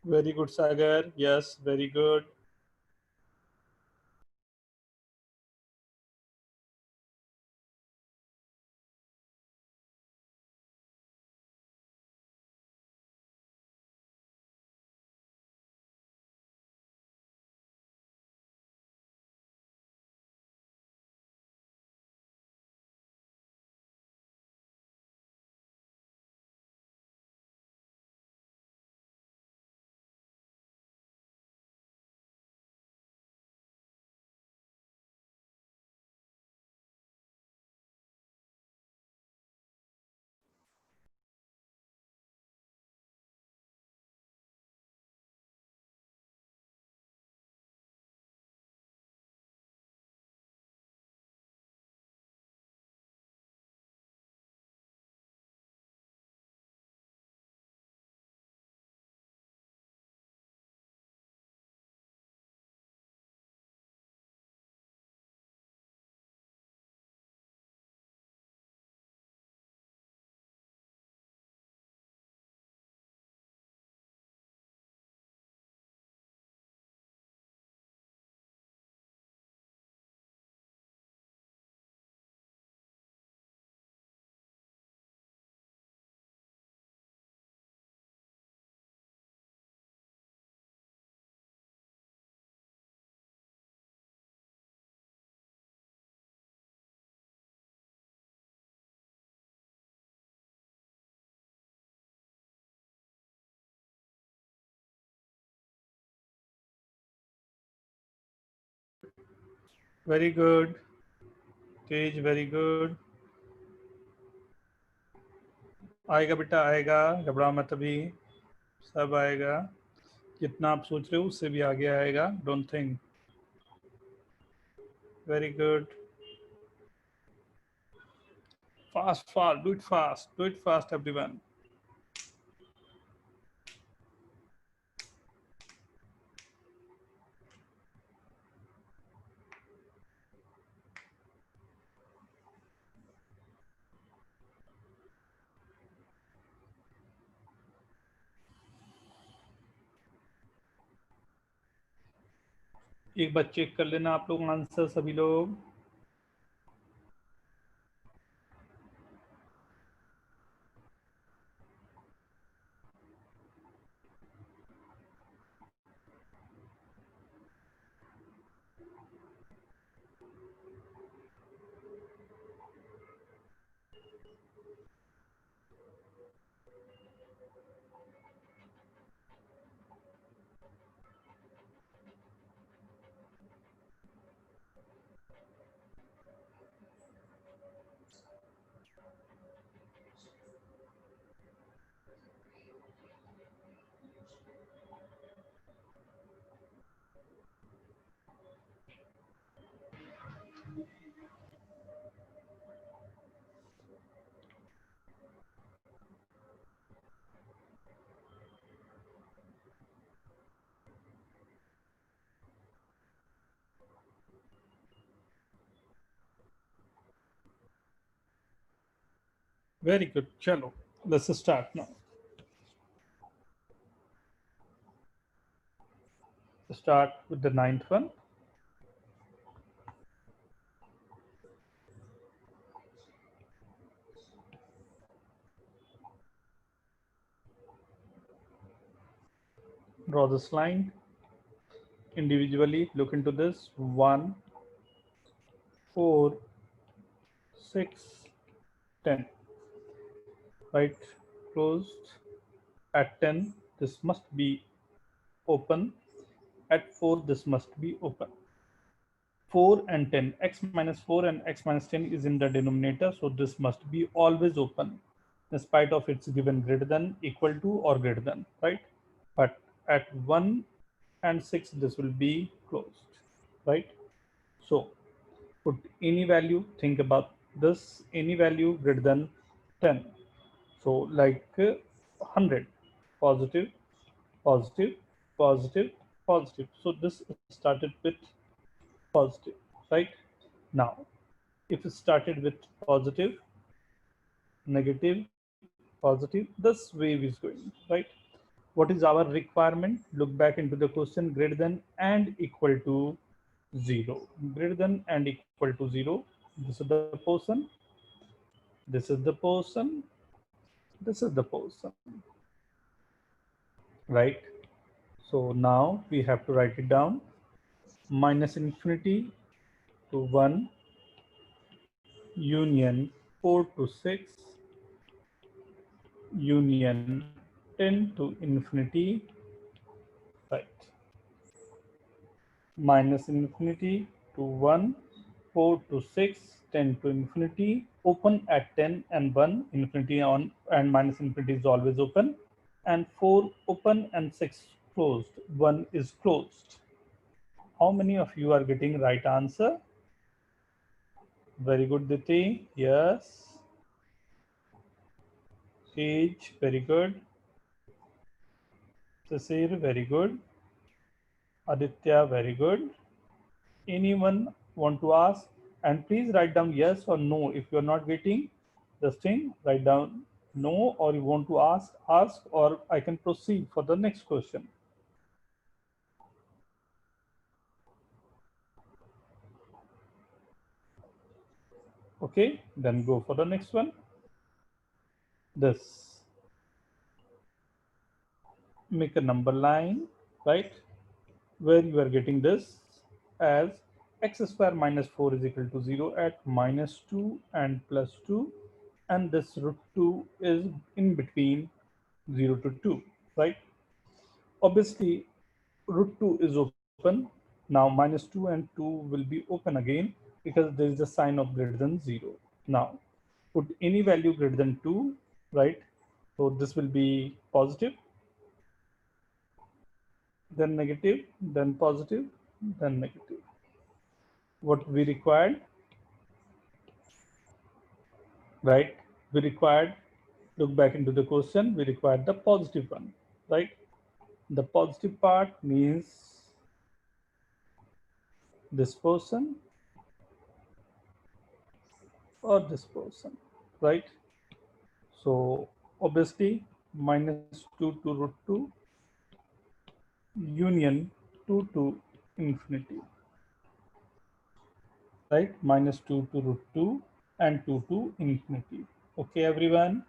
Speaker 2: Very good, Sagar. Yes, very good. Very good. Tej, very good. आएगा बेटा आएगा, घबराओ मत अभी, सब आएगा। जितना आप सोच रहे हो उससे भी आगे आएगा, don't think. Very good. Fast fast, do it fast everyone. एक बार चेक कर लेना आप लोग आंसर सभी लोग। Very good. Chalo, let's start now. Start with the ninth one. Draw this line. Individually look into this. 1, 4, 6, 10. Right, closed. At 10, this must be open. At 4, this must be open. 4 and 10, x minus 4 and x minus 10 is in the denominator, so this must be always open in spite of it's given greater than, equal to, or greater than, right? But at 1 and 6, this will be closed, right? So put any value, think about this, any value greater than 10. So like 100, positive, positive, positive, positive. So this started with positive, right? Now, if it started with positive, negative, positive, this wave is going, right? What is our requirement? Look back into the question, greater than and equal to 0. Greater than and equal to 0. This is the person. This is the person. This is the person, right? So now we have to write it down. Minus infinity to 1, union 4 to 6, union 10 to infinity, right? Minus infinity to 1, 4 to 6, 10 to infinity, open at 10 and 1, infinity on, and minus infinity is always open, and 4 open and 6 closed, 1 is closed. How many of you are getting right answer? Very good, Diti. Yes. Sage, very good. Sasir, very good. Aditya, very good. Anyone want to ask? And please write down yes or no. If you're not getting this thing, write down no, or you want to ask, or I can proceed for the next question. Okay, then go for the next one. This. Make a number line, right? Where you are getting this as x square minus 4 is equal to 0 at minus 2 and plus 2, and this root 2 is in between 0 to 2, right? Obviously root 2 is open, Now minus 2 and 2 will be open again because there is a sign of greater than 0. Now put any value greater than 2, right? So this will be positive, then negative, then positive, then negative. What we required, right? We required, look back into the question, we required the positive one, right? The positive part means this person or this person, right? So obviously minus 2 to root 2 union 2 to infinity, right? Minus 2 to root 2 and 2 to infinity. Okay, everyone?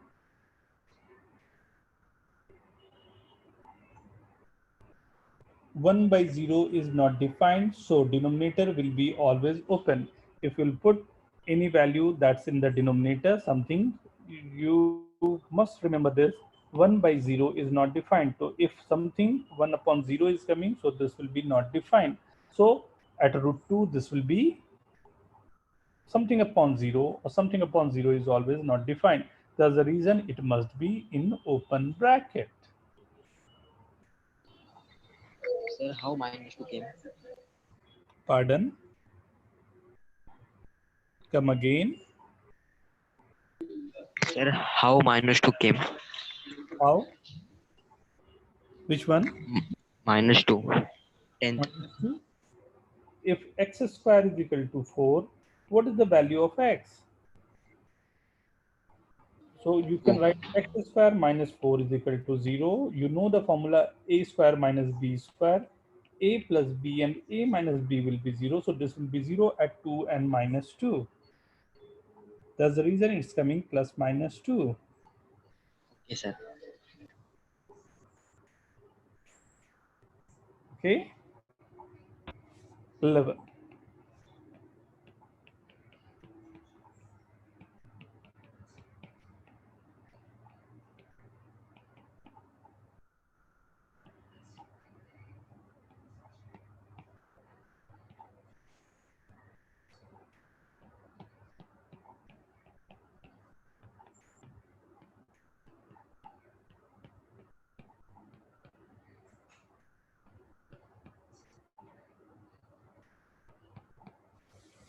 Speaker 2: 1 by 0 is not defined, so denominator will be always open. If you'll put any value that's in the denominator, something, you must remember this, 1 by 0 is not defined. So if something 1 upon 0 is coming, so this will be not defined. So at root 2, this will be something upon 0, or something upon 0 is always not defined. That's the reason it must be in open bracket.
Speaker 4: Sir, how minus 2 came?
Speaker 2: Pardon? Come again.
Speaker 4: Sir, how minus 2 came?
Speaker 2: How? Which one?
Speaker 4: Minus 2. 10th.
Speaker 2: Minus 2. If x square is equal to 4, what is the value of x? So you can write x square minus 4 is equal to 0. You know the formula a square minus b square. A plus b and a minus b will be 0. So this will be 0 at 2 and minus 2. That's the reason it's coming plus minus 2.
Speaker 4: Okay, sir.
Speaker 2: Okay. 11.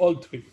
Speaker 2: All three.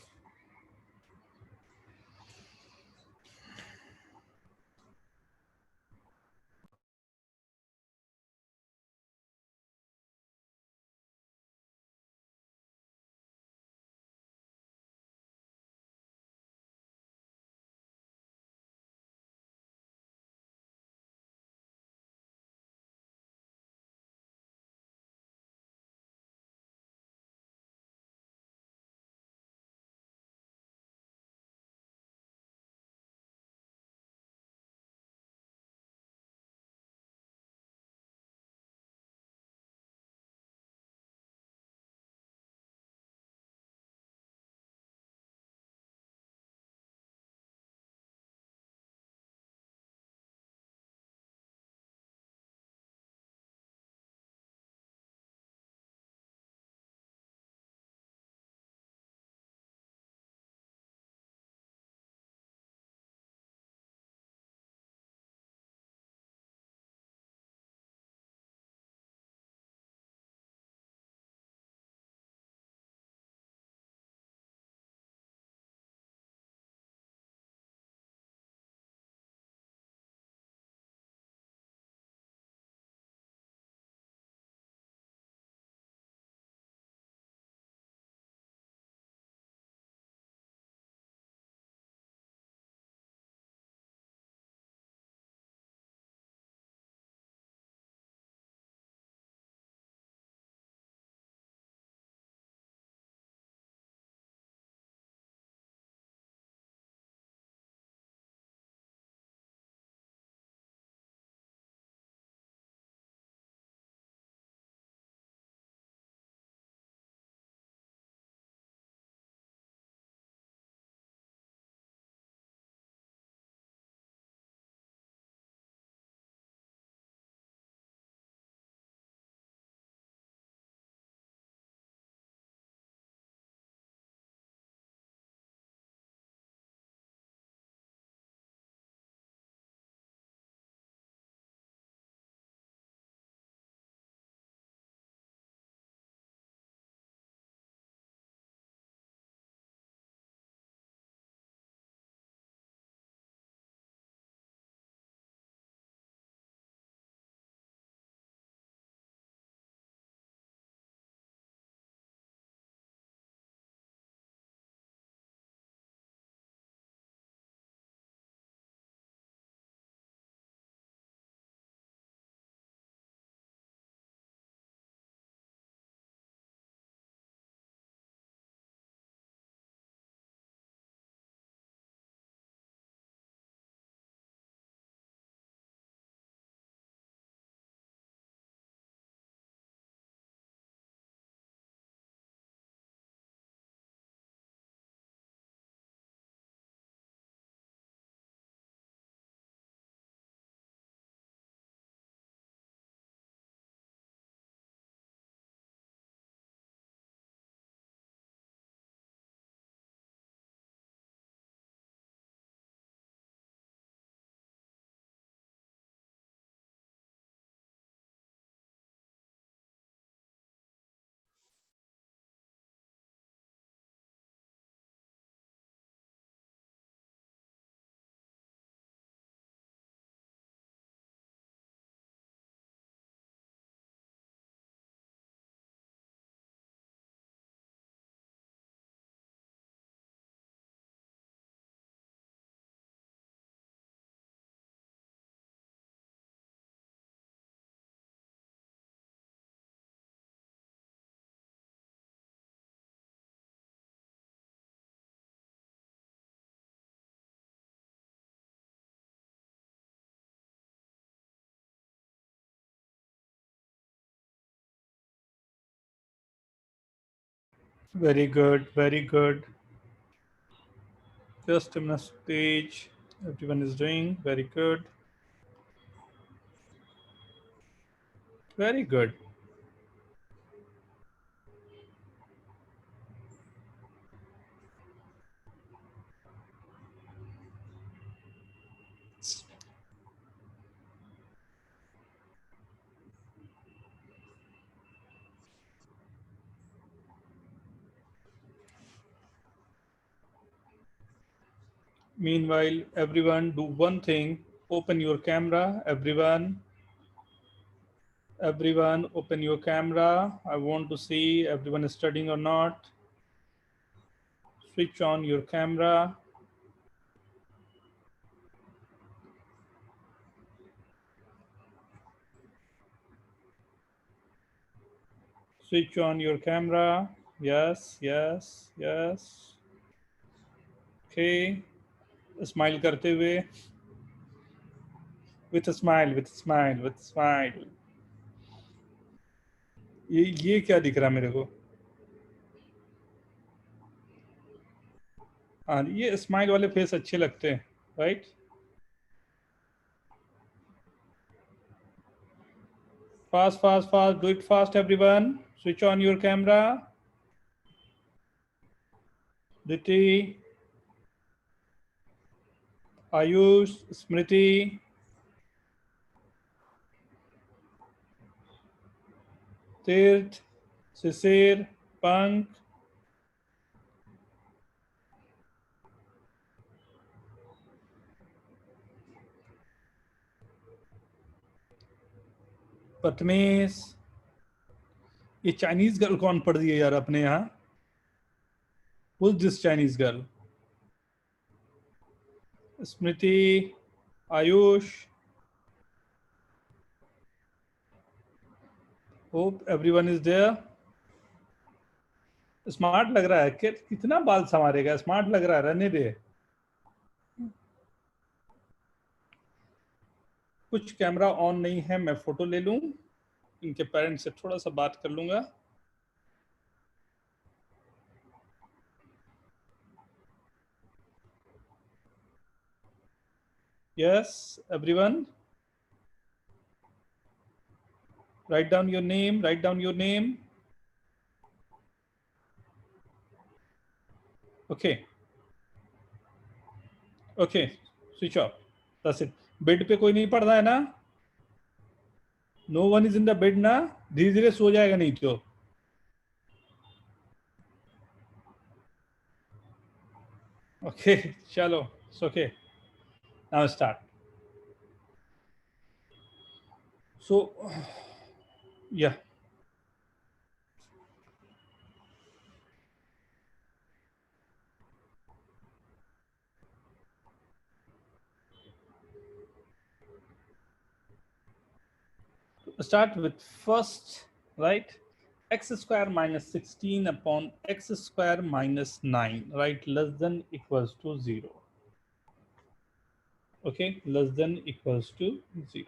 Speaker 2: Very good, very good. Just a message everyone is doing. Very good. Very good. Meanwhile, everyone do one thing. Open your camera, everyone. Everyone open your camera. I want to see everyone is studying or not. Switch on your camera. Switch on your camera. Yes, yes, yes. Okay. Smile करते हुए. With a smile, with a smile, with a smile. ये क्या दिख रहा है मेरे को? हाँ, ये स्माइल वाले फेस अच्छे लगते हैं, right? Fast, fast, fast. Do it fast, everyone. Switch on your camera. Diti, Ayush, Smriti, Tirth, Sisir, Pank. पतमेश, ये चाइनीज गर्ल कौन पढ़ दी है यार अपने यहाँ? Who's this Chinese girl? Smriti, Ayush. Hope everyone is there. Smart लग रहा है, कितना बाल संवारेगा? स्मार्ट लग रहा है, रहने दे. कुछ कैमरा ऑन नहीं है, मैं फोटो ले लूं, इनके पेरेंट्स से थोड़ा सा बात कर लूंगा. Yes, everyone. Write down your name, write down your name. Okay. Okay, switch off. That's it. Bed पे कोई नहीं पढ़ रहा है ना? No one is in the bed ना? धीरे धीरे सो जाएगा नहीं तो. Okay, चलो, it's okay. Now start. So, yeah. Start with first, right? X square minus 16 upon x square minus 9, right? Less than equals to 0. Okay, less than equals to 0.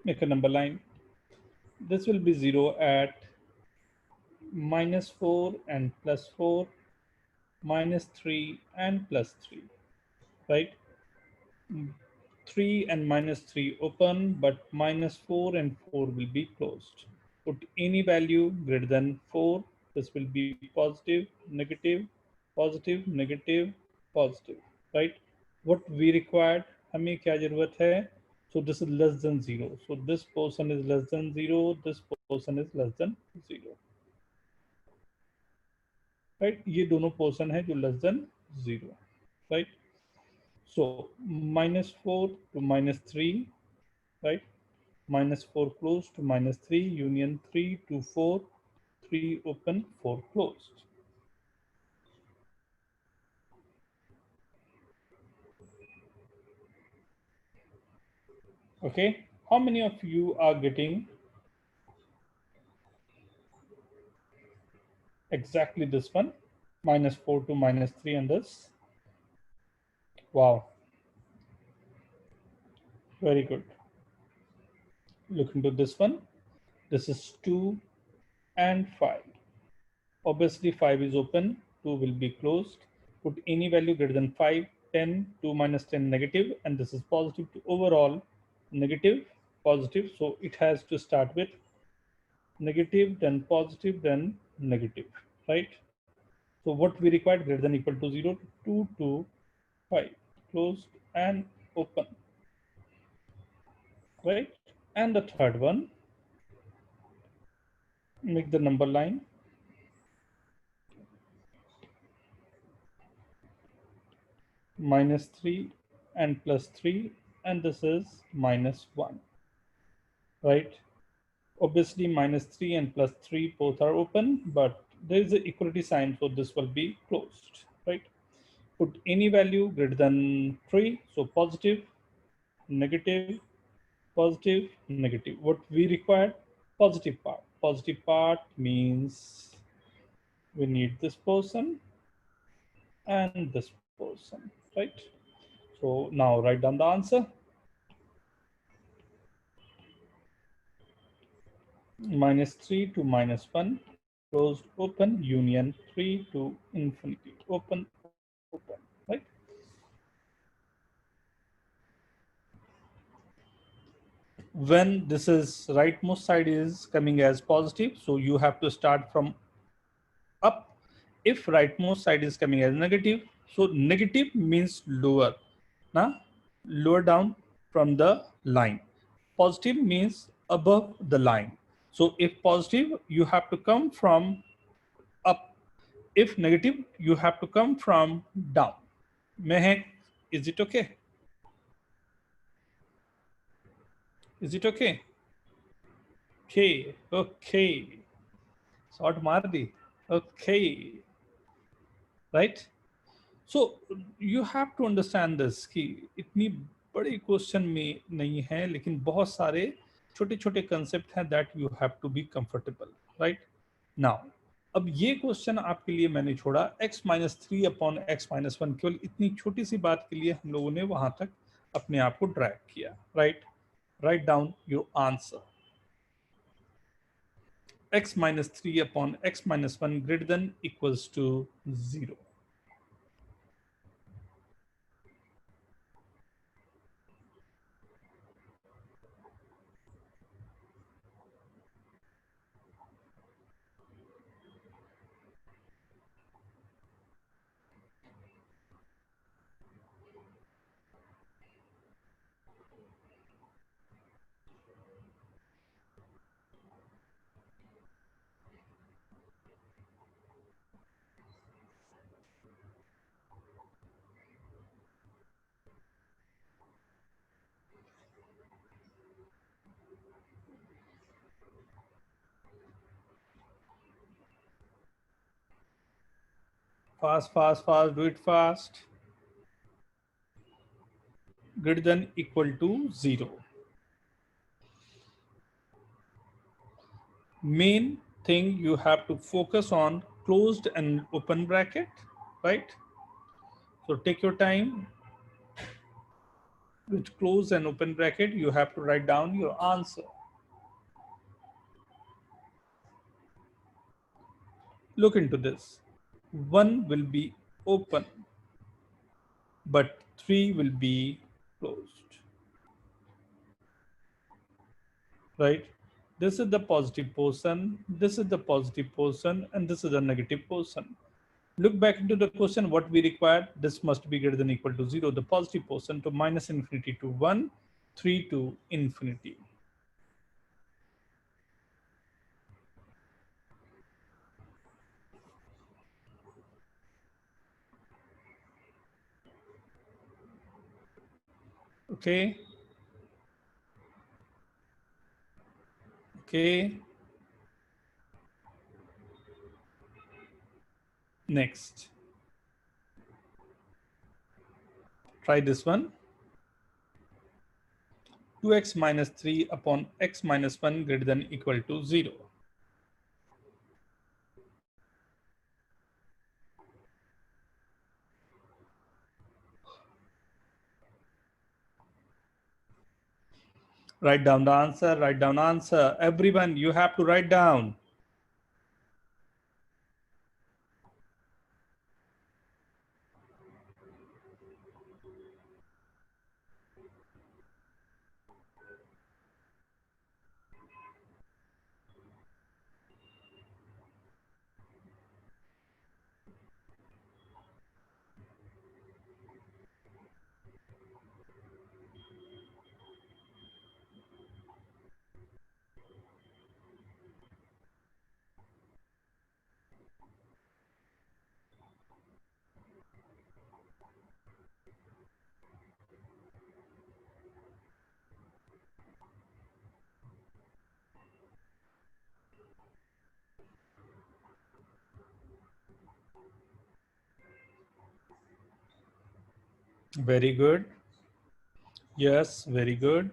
Speaker 2: Make a number line. This will be 0 at minus 4 and plus 4, minus 3 and plus 3, right? 3 and minus 3 open, but minus 4 and 4 will be closed. Put any value greater than 4. This will be positive, negative, positive, negative, positive, right? What we required, हमें क्या जरूरत है? So this is less than 0. So this portion is less than 0. This portion is less than 0. Right? ये दोनों portion है जो less than 0. Right? So minus 4 to minus 3. Right? Minus 4 closed to minus 3. Union 3 to 4. 3 open, 4 closed. Okay. How many of you are getting exactly this one? Minus 4 to minus 3 on this. Wow. Very good. Look into this one. This is 2 and 5. Obviously 5 is open, 2 will be closed. Put any value greater than 5, 10, 2 minus 10 negative, and this is positive to overall negative, positive. So it has to start with negative, then positive, then negative, right? So what we required greater than equal to 0, 2 to 5, closed and open, right? And the third one, make the number line -3 and +3, and this is -1, right? Obviously -3 and +3 both are open, but there is an equality sign, so this will be closed, right? Put any value greater than 3, so positive, negative, positive, negative. What we require? Positive part. Positive part means we need this person and this person, right? So now write down the answer. -3 to -1, closed, open, union, 3 to infinity, open, open, right? When this is rightmost side is coming as positive, so you have to start from up. If rightmost side is coming as negative, so negative means lower, now lower down from the line. Positive means above the line. So if positive, you have to come from up. If negative, you have to come from down. Mehek, is it okay? Is it okay? Okay, okay. Short mardi. Okay. Right? So you have to understand this कि इतनी बड़ी question में नहीं है, लेकिन बहुत सारे छोटे छोटे कंसेप्ट हैं that you have to be comfortable, right? Now, अब ये क्वेश्चन आपके लिए मैंने छोड़ा x minus 3 upon x minus 1, केवल इतनी छोटी सी बात के लिए हम लोगों ने वहां तक अपने आप को ड्रैग किया, right? Write down your answer. X minus 3 upon x minus 1 greater than equals to 0. Fast, fast, fast, do it fast. Greater than equal to 0. Main thing you have to focus on closed and open bracket, right? So take your time. With close and open bracket, you have to write down your answer. Look into this. 1 will be open, but 3 will be closed, right? This is the positive portion, this is the positive portion, and this is the negative portion. Look back into the question, what we required, this must be greater than equal to 0, the positive portion, to minus infinity to 1, 3 to infinity. Okay. Okay. Next. Try this one. 2x minus 3 upon x minus 1 greater than equal to 0. Write down the answer, write down answer. Everyone, you have to write down. Very good. Yes, very good.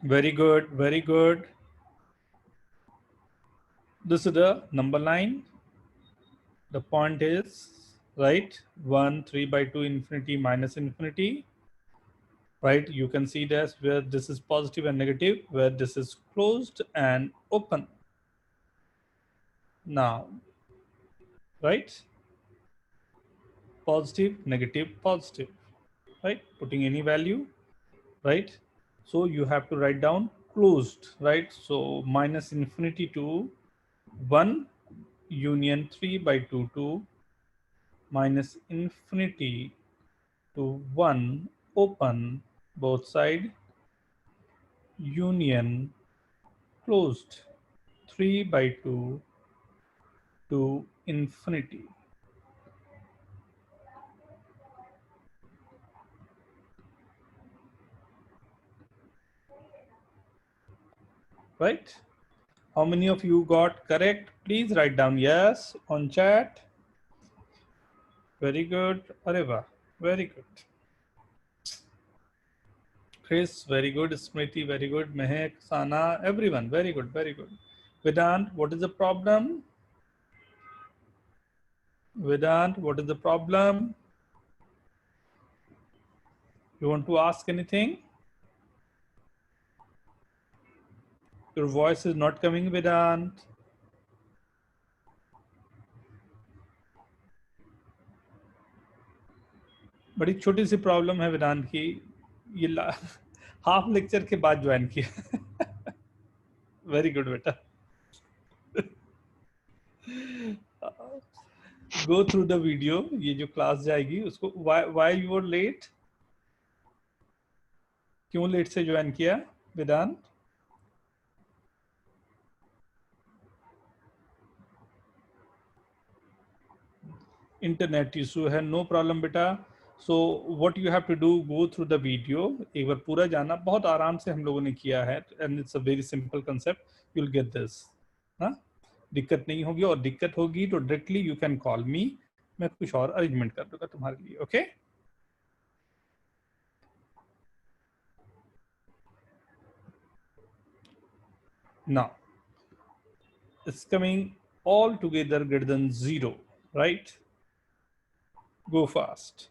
Speaker 2: Very good, very good. This is the number line. The point is, right, 1, 3 by 2, infinity minus infinity. Right, you can see this where this is positive and negative, where this is closed and open. Now, right, positive, negative, positive, right, putting any value, right? So you have to write down closed, right? So minus infinity to 1 union 3 by 2 to minus infinity to 1 open both side union closed 3 by 2 to infinity. Right? How many of you got correct? Please write down yes on chat. Very good. Areva, very good. Chris, very good. Smriti, very good. Mehek, Sana, everyone, very good, very good. Vedant, what is the problem? Vedant, what is the problem? You want to ask anything? Your voice is not coming, Vedant. बड़ी छोटी सी problem है वेदांत की, ये half lecture के बाद join किया. Very good बेटा. Go through the video. ये जो क्लास जाएगी उसको व्हाई यू आर लेट, क्यों लेट से ज्वाइन किया वेदांत? इंटरनेट इशू है, नो प्रॉब्लम बेटा. So what you have to do, go through the video. एक बार पूरा जाना, बहुत आराम से हम लोगों ने किया है and it's a very simple concept. You will get this. हाँ, दिक्कत नहीं होगी, और दिक्कत होगी तो डायरेक्टली यू कैन कॉल मी. मैं कुछ और अरेंजमेंट कर दूंगा तुम्हारे लिए. Okay now it's coming all together greater than 0, right? Go fast.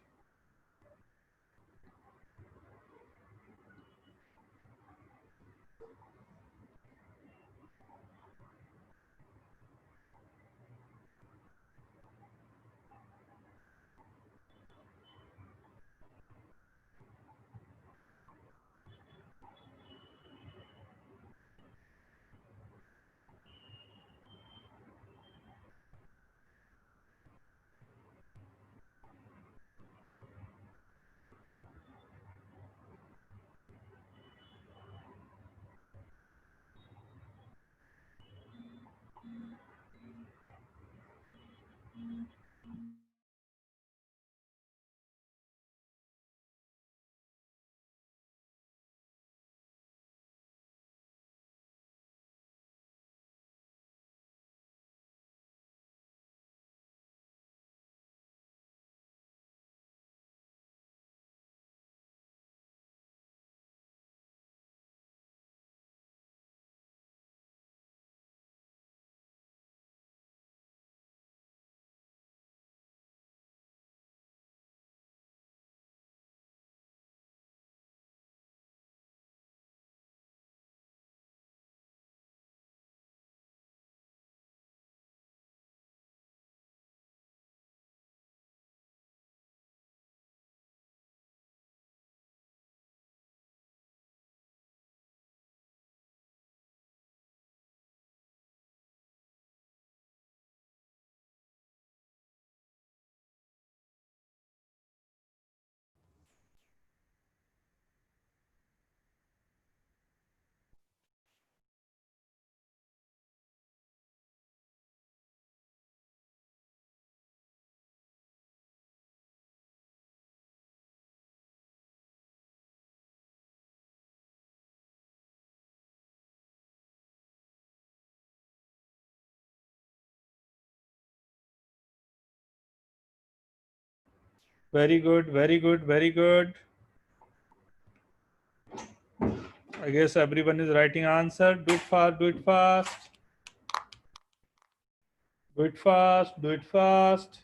Speaker 2: Very good, very good, very good. I guess everyone is writing answer. Do it fast, do it fast. Do it fast, do it fast.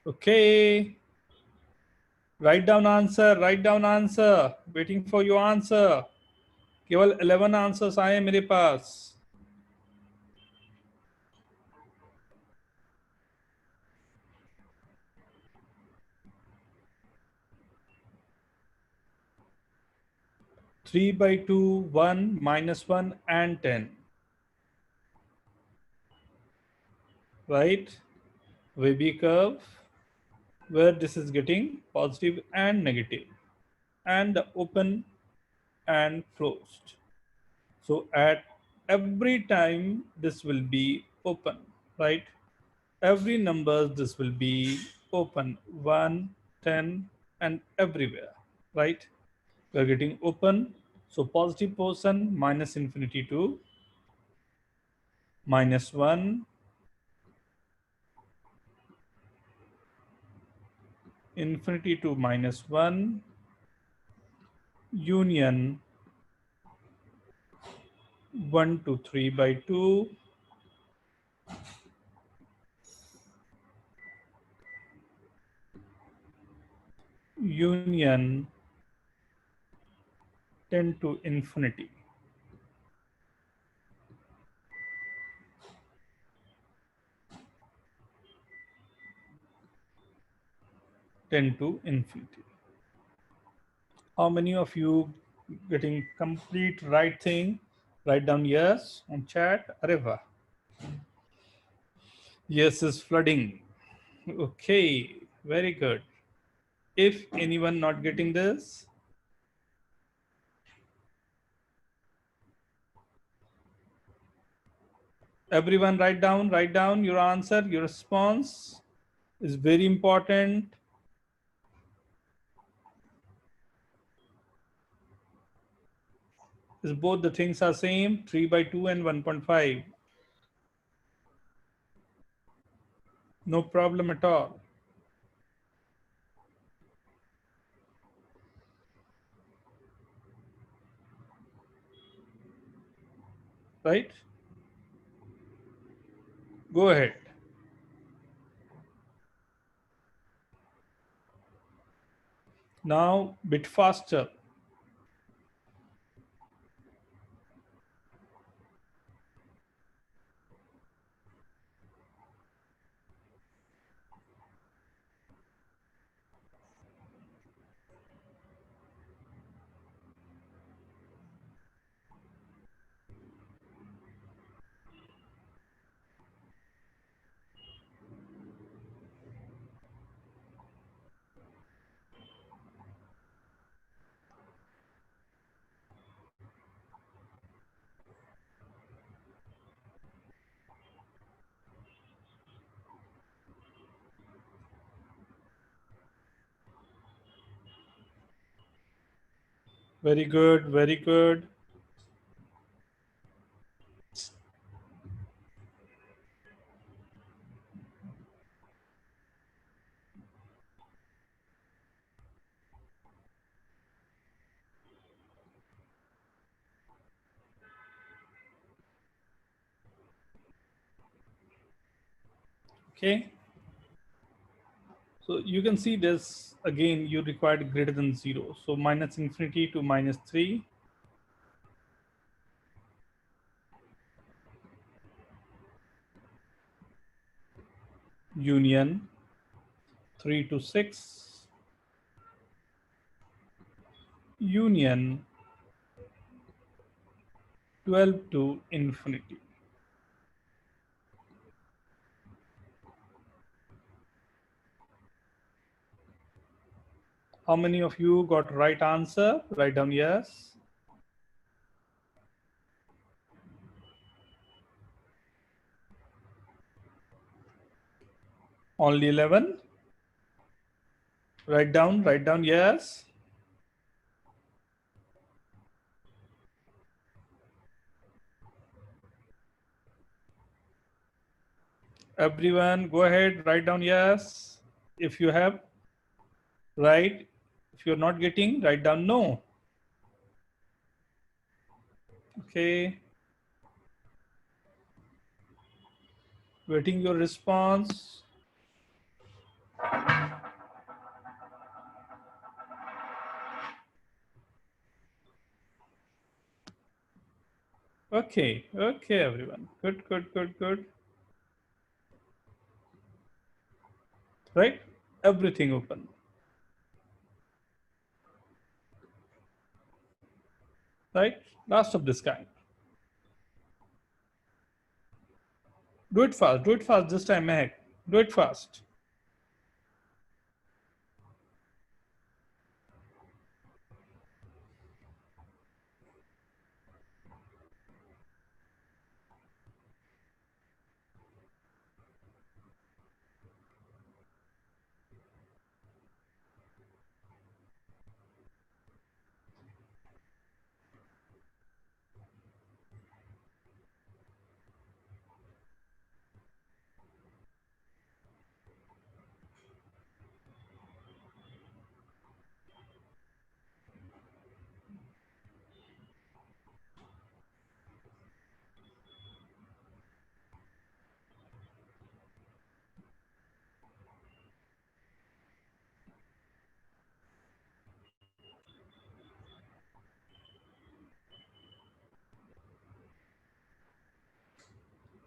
Speaker 2: Okay. Write down answer, write down answer. Waiting for your answer. केवल 11 answers आए मेरे पास. Three by two, 1, -1 and 10. Right? Wavy curve where this is getting positive and negative, and the open and closed. So at every time this will be open, right? Every number this will be open, 1, 10 and everywhere, right? We are getting open. So positive portion minus infinity to -1, infinity to -1, union 1 to 3 by 2, union 10 to infinity. Ten to infinity. How many of you getting complete right thing? Write down yes on chat. Areva. Yes is flooding. Okay, very good. If anyone not getting this, everyone write down your answer, your response is very important. Is both the things are same, 3 by 2 and 1.5. No problem at all. Right? Go ahead. Now, bit faster. Very good, very good. Okay. So you can see this again, you required greater than 0. So minus infinity to minus 3. Union 3 to 6. Union 12 to infinity. How many of you got right answer? Write down yes. Only 11. Write down yes. Everyone go ahead, write down yes. If you have, right. If you're not getting, write down no. Okay. Waiting your response. Okay, everyone. Good. Right? Everything open. Right? Last of this kind. Do it fast this time, Mehak. Do it fast.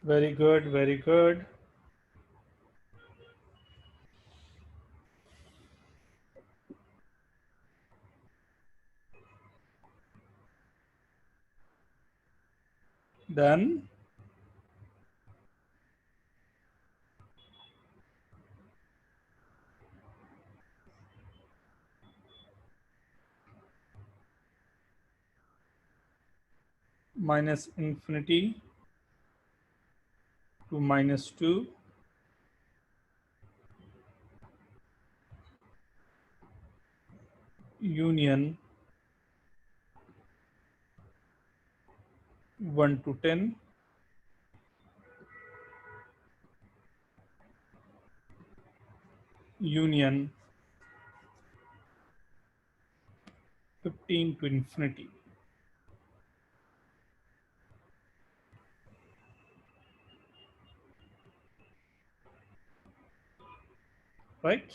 Speaker 2: Very good. Done. Minus infinity to minus 2. Union 1 to 10. Union 15 to infinity. Right?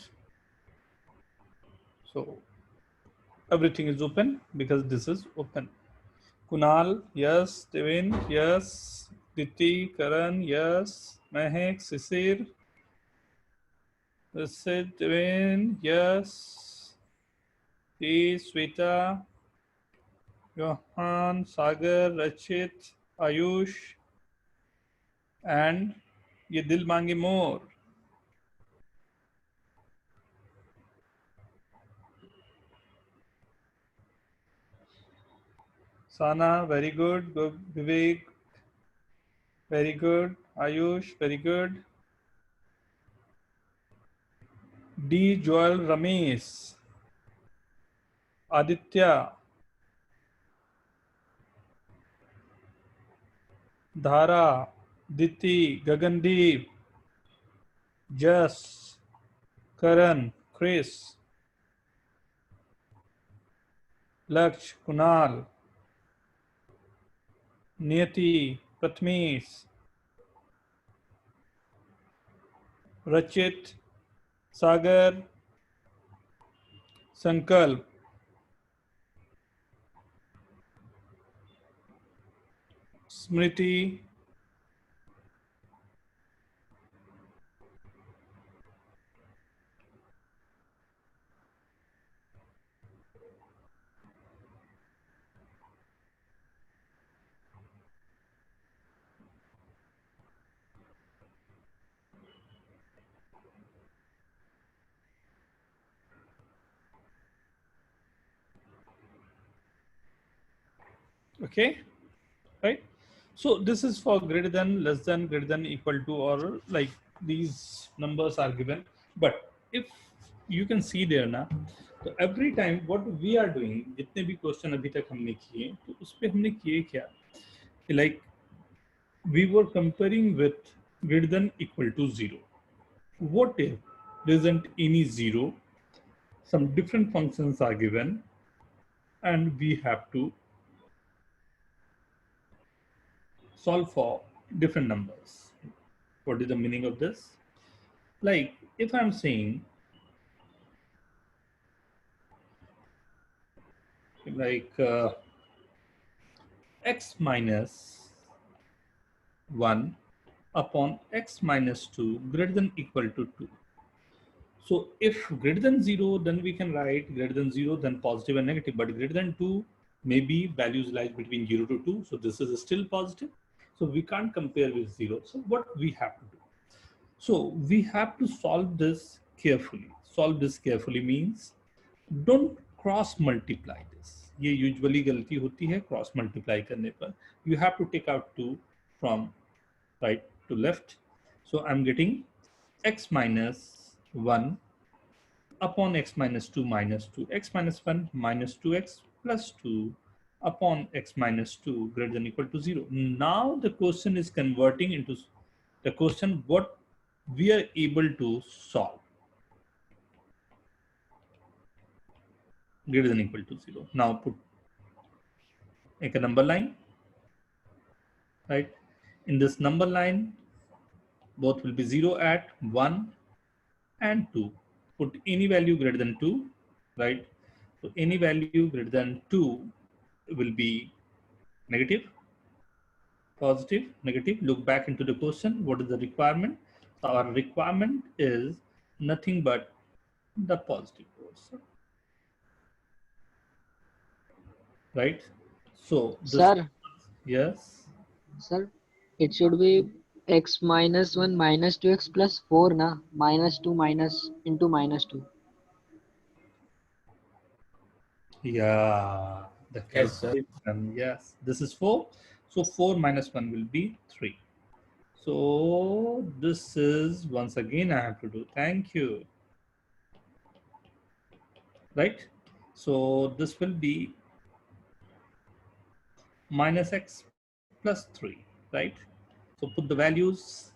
Speaker 2: So everything is open because this is open. Kunal, yes. Devin, yes. Diti, Karan, yes. Mehak, Sisir. This is Devin, yes. T, Sweta, Johan, Sagar, Rachit, Ayush, and Ye Dil Mange More. Sana, very good. Vivek, very good. Ayush, very good. D. Joel Ramesh. Aditya. Dhara. Diti. Gagandeep. Jas. Karan. Chris. Laksh. Kunal. Niyati. Pratmesh. Rachit. Sagar, Sankalp, Smriti, okay, right? So this is for greater than, less than, greater than, equal to, or like these numbers are given. But if you can see there ना, तो every time what we are doing, जितने भी question अभी तक हमने किए, तो उस पे हमने किए क्या? Like we were comparing with greater than equal to 0. What if there isn't any 0? Some different functions are given, and we have to solve for different numbers. What is the meaning of this? Like if I'm saying like x minus 1 upon x minus 2 greater than equal to 2. So if greater than 0, then we can write greater than 0, then positive and negative, but greater than 2, maybe values lies between 0 to 2. So this is still positive. So we can't compare with 0. So what we have to do? So we have to solve this carefully. Solve this carefully means don't cross multiply this. ये usually गलती होती है cross multiply करने पर. You have to take out 2 from right to left. So I'm getting x minus 1 upon x minus 2 minus 2, x minus 1 minus 2x plus 2 upon x minus 2 greater than equal to 0. Now the question is converting into the question what we are able to solve. Greater than equal to 0. Now put make a number line, right? In this number line, both will be 0 at 1 and 2. Put any value greater than 2, right? So any value greater than 2 will be negative, positive, negative. Look back into the question. What is the requirement? So our requirement is nothing but the positive portion, right? So this,
Speaker 4: Sir,
Speaker 2: yes.
Speaker 4: sir, it should be x minus 1 minus 2x plus 4 na, minus 2 minus into minus 2.
Speaker 2: Yeah, the
Speaker 8: Yes, sir.
Speaker 2: calculation. Yes, this is 4. So 4 minus 1 will be 3. So this is once again I have to do. Thank you. Right? So this will be minus x plus 3. Right? So put the values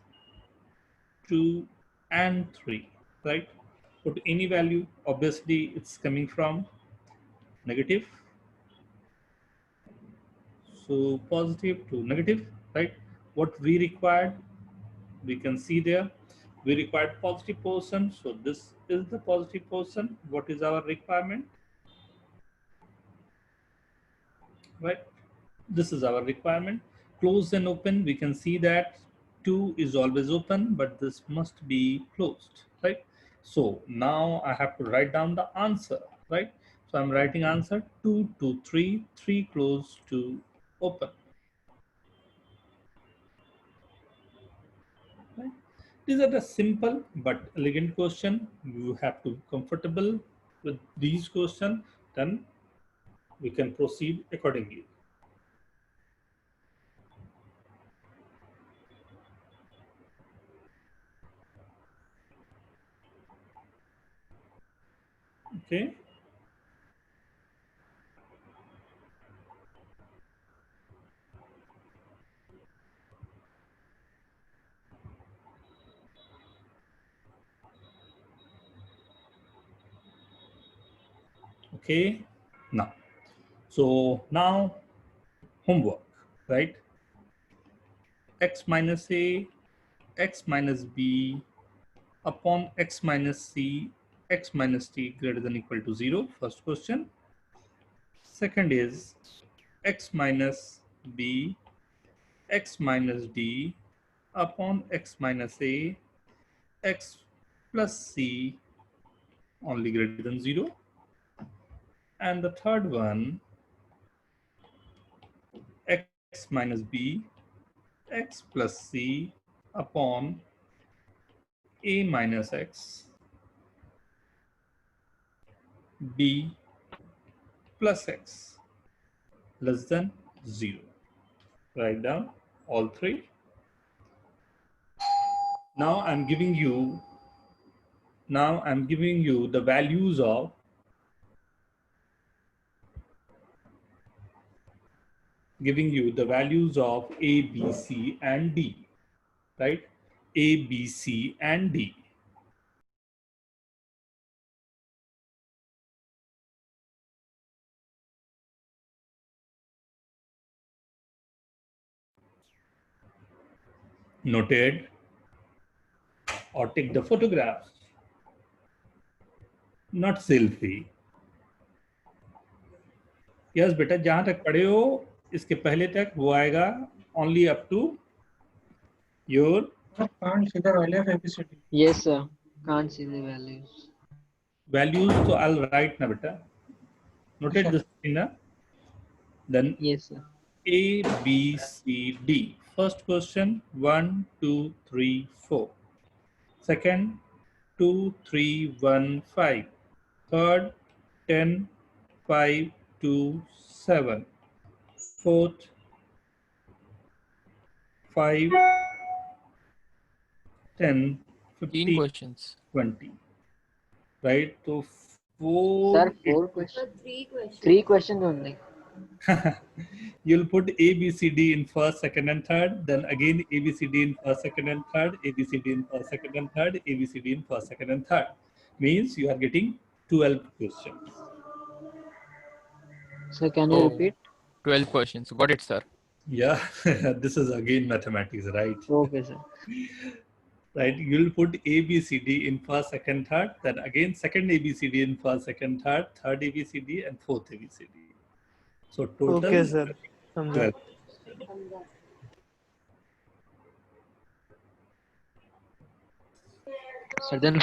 Speaker 2: 2 and 3. Right? Put any value. Obviously, it's coming from negative. So positive to negative. Right? What we required, we can see there we required positive portion, so this is the positive portion. What is our requirement, right? This is our requirement. Closed and open, we can see that 2 is always open, but this must be closed, right? So now I have to write down the answer, right? So I'm writing answer 2 to 3, 3 closed, 2 open, right? These are the simple but elegant question. You have to be comfortable with these questions, then we can proceed accordingly. Okay. Okay. Now, so now homework, right? X minus a, x minus b upon x minus c, x minus t greater than equal to 0. First question. Second is x minus b, x minus d upon x minus a, x plus c only greater than 0. And the third one, x minus b, x plus c upon a minus x, b plus x less than 0. Write down all three. Now I'm giving you the values of A, B, C, and D, right? A, B, C, and D. Noted, or take the photographs, not selfie. Yes, बेटा जहां तक पढ़े हो इसके पहले तक वो आएगा only up to your
Speaker 1: I can't see the value of ABCD.
Speaker 4: Yes, sir. Can't see the values.
Speaker 2: values. So I'll write na beta. Noted
Speaker 1: Sure.
Speaker 2: this thing na. Then
Speaker 4: Yes, sir.
Speaker 2: A, B, C, D. First question 1, 2, 3, 4. Second 2, 3, 1, 5. Third 10, 5, 2, 7. Fourth 5, 10,
Speaker 8: 15
Speaker 2: 15,
Speaker 8: questions.
Speaker 2: 20. Right? So
Speaker 4: Sir,
Speaker 2: 4.
Speaker 4: 4 questions.
Speaker 7: 3 questions.
Speaker 4: 3 questions only.
Speaker 2: You'll put A, B, C, D in first, second, and third. Then again A, B, C, D in first, second, and third. A, B, C, D in first, second, and third. A, B, C, D in first, second, and third. Means you are getting 12 questions.
Speaker 4: Sir, can you
Speaker 8: Oh.
Speaker 4: repeat?
Speaker 8: 12 questions. Got it, sir.
Speaker 2: Yeah, this is again mathematics, right?
Speaker 4: Okay, sir.
Speaker 2: Right, you'll put A, B, C, D in first, second, third. Then again second A, B, C, D in first, second, third A, B, C, D, and fourth A, B, C, D. So total
Speaker 1: Okay, sir.
Speaker 2: 12.
Speaker 4: Sir, then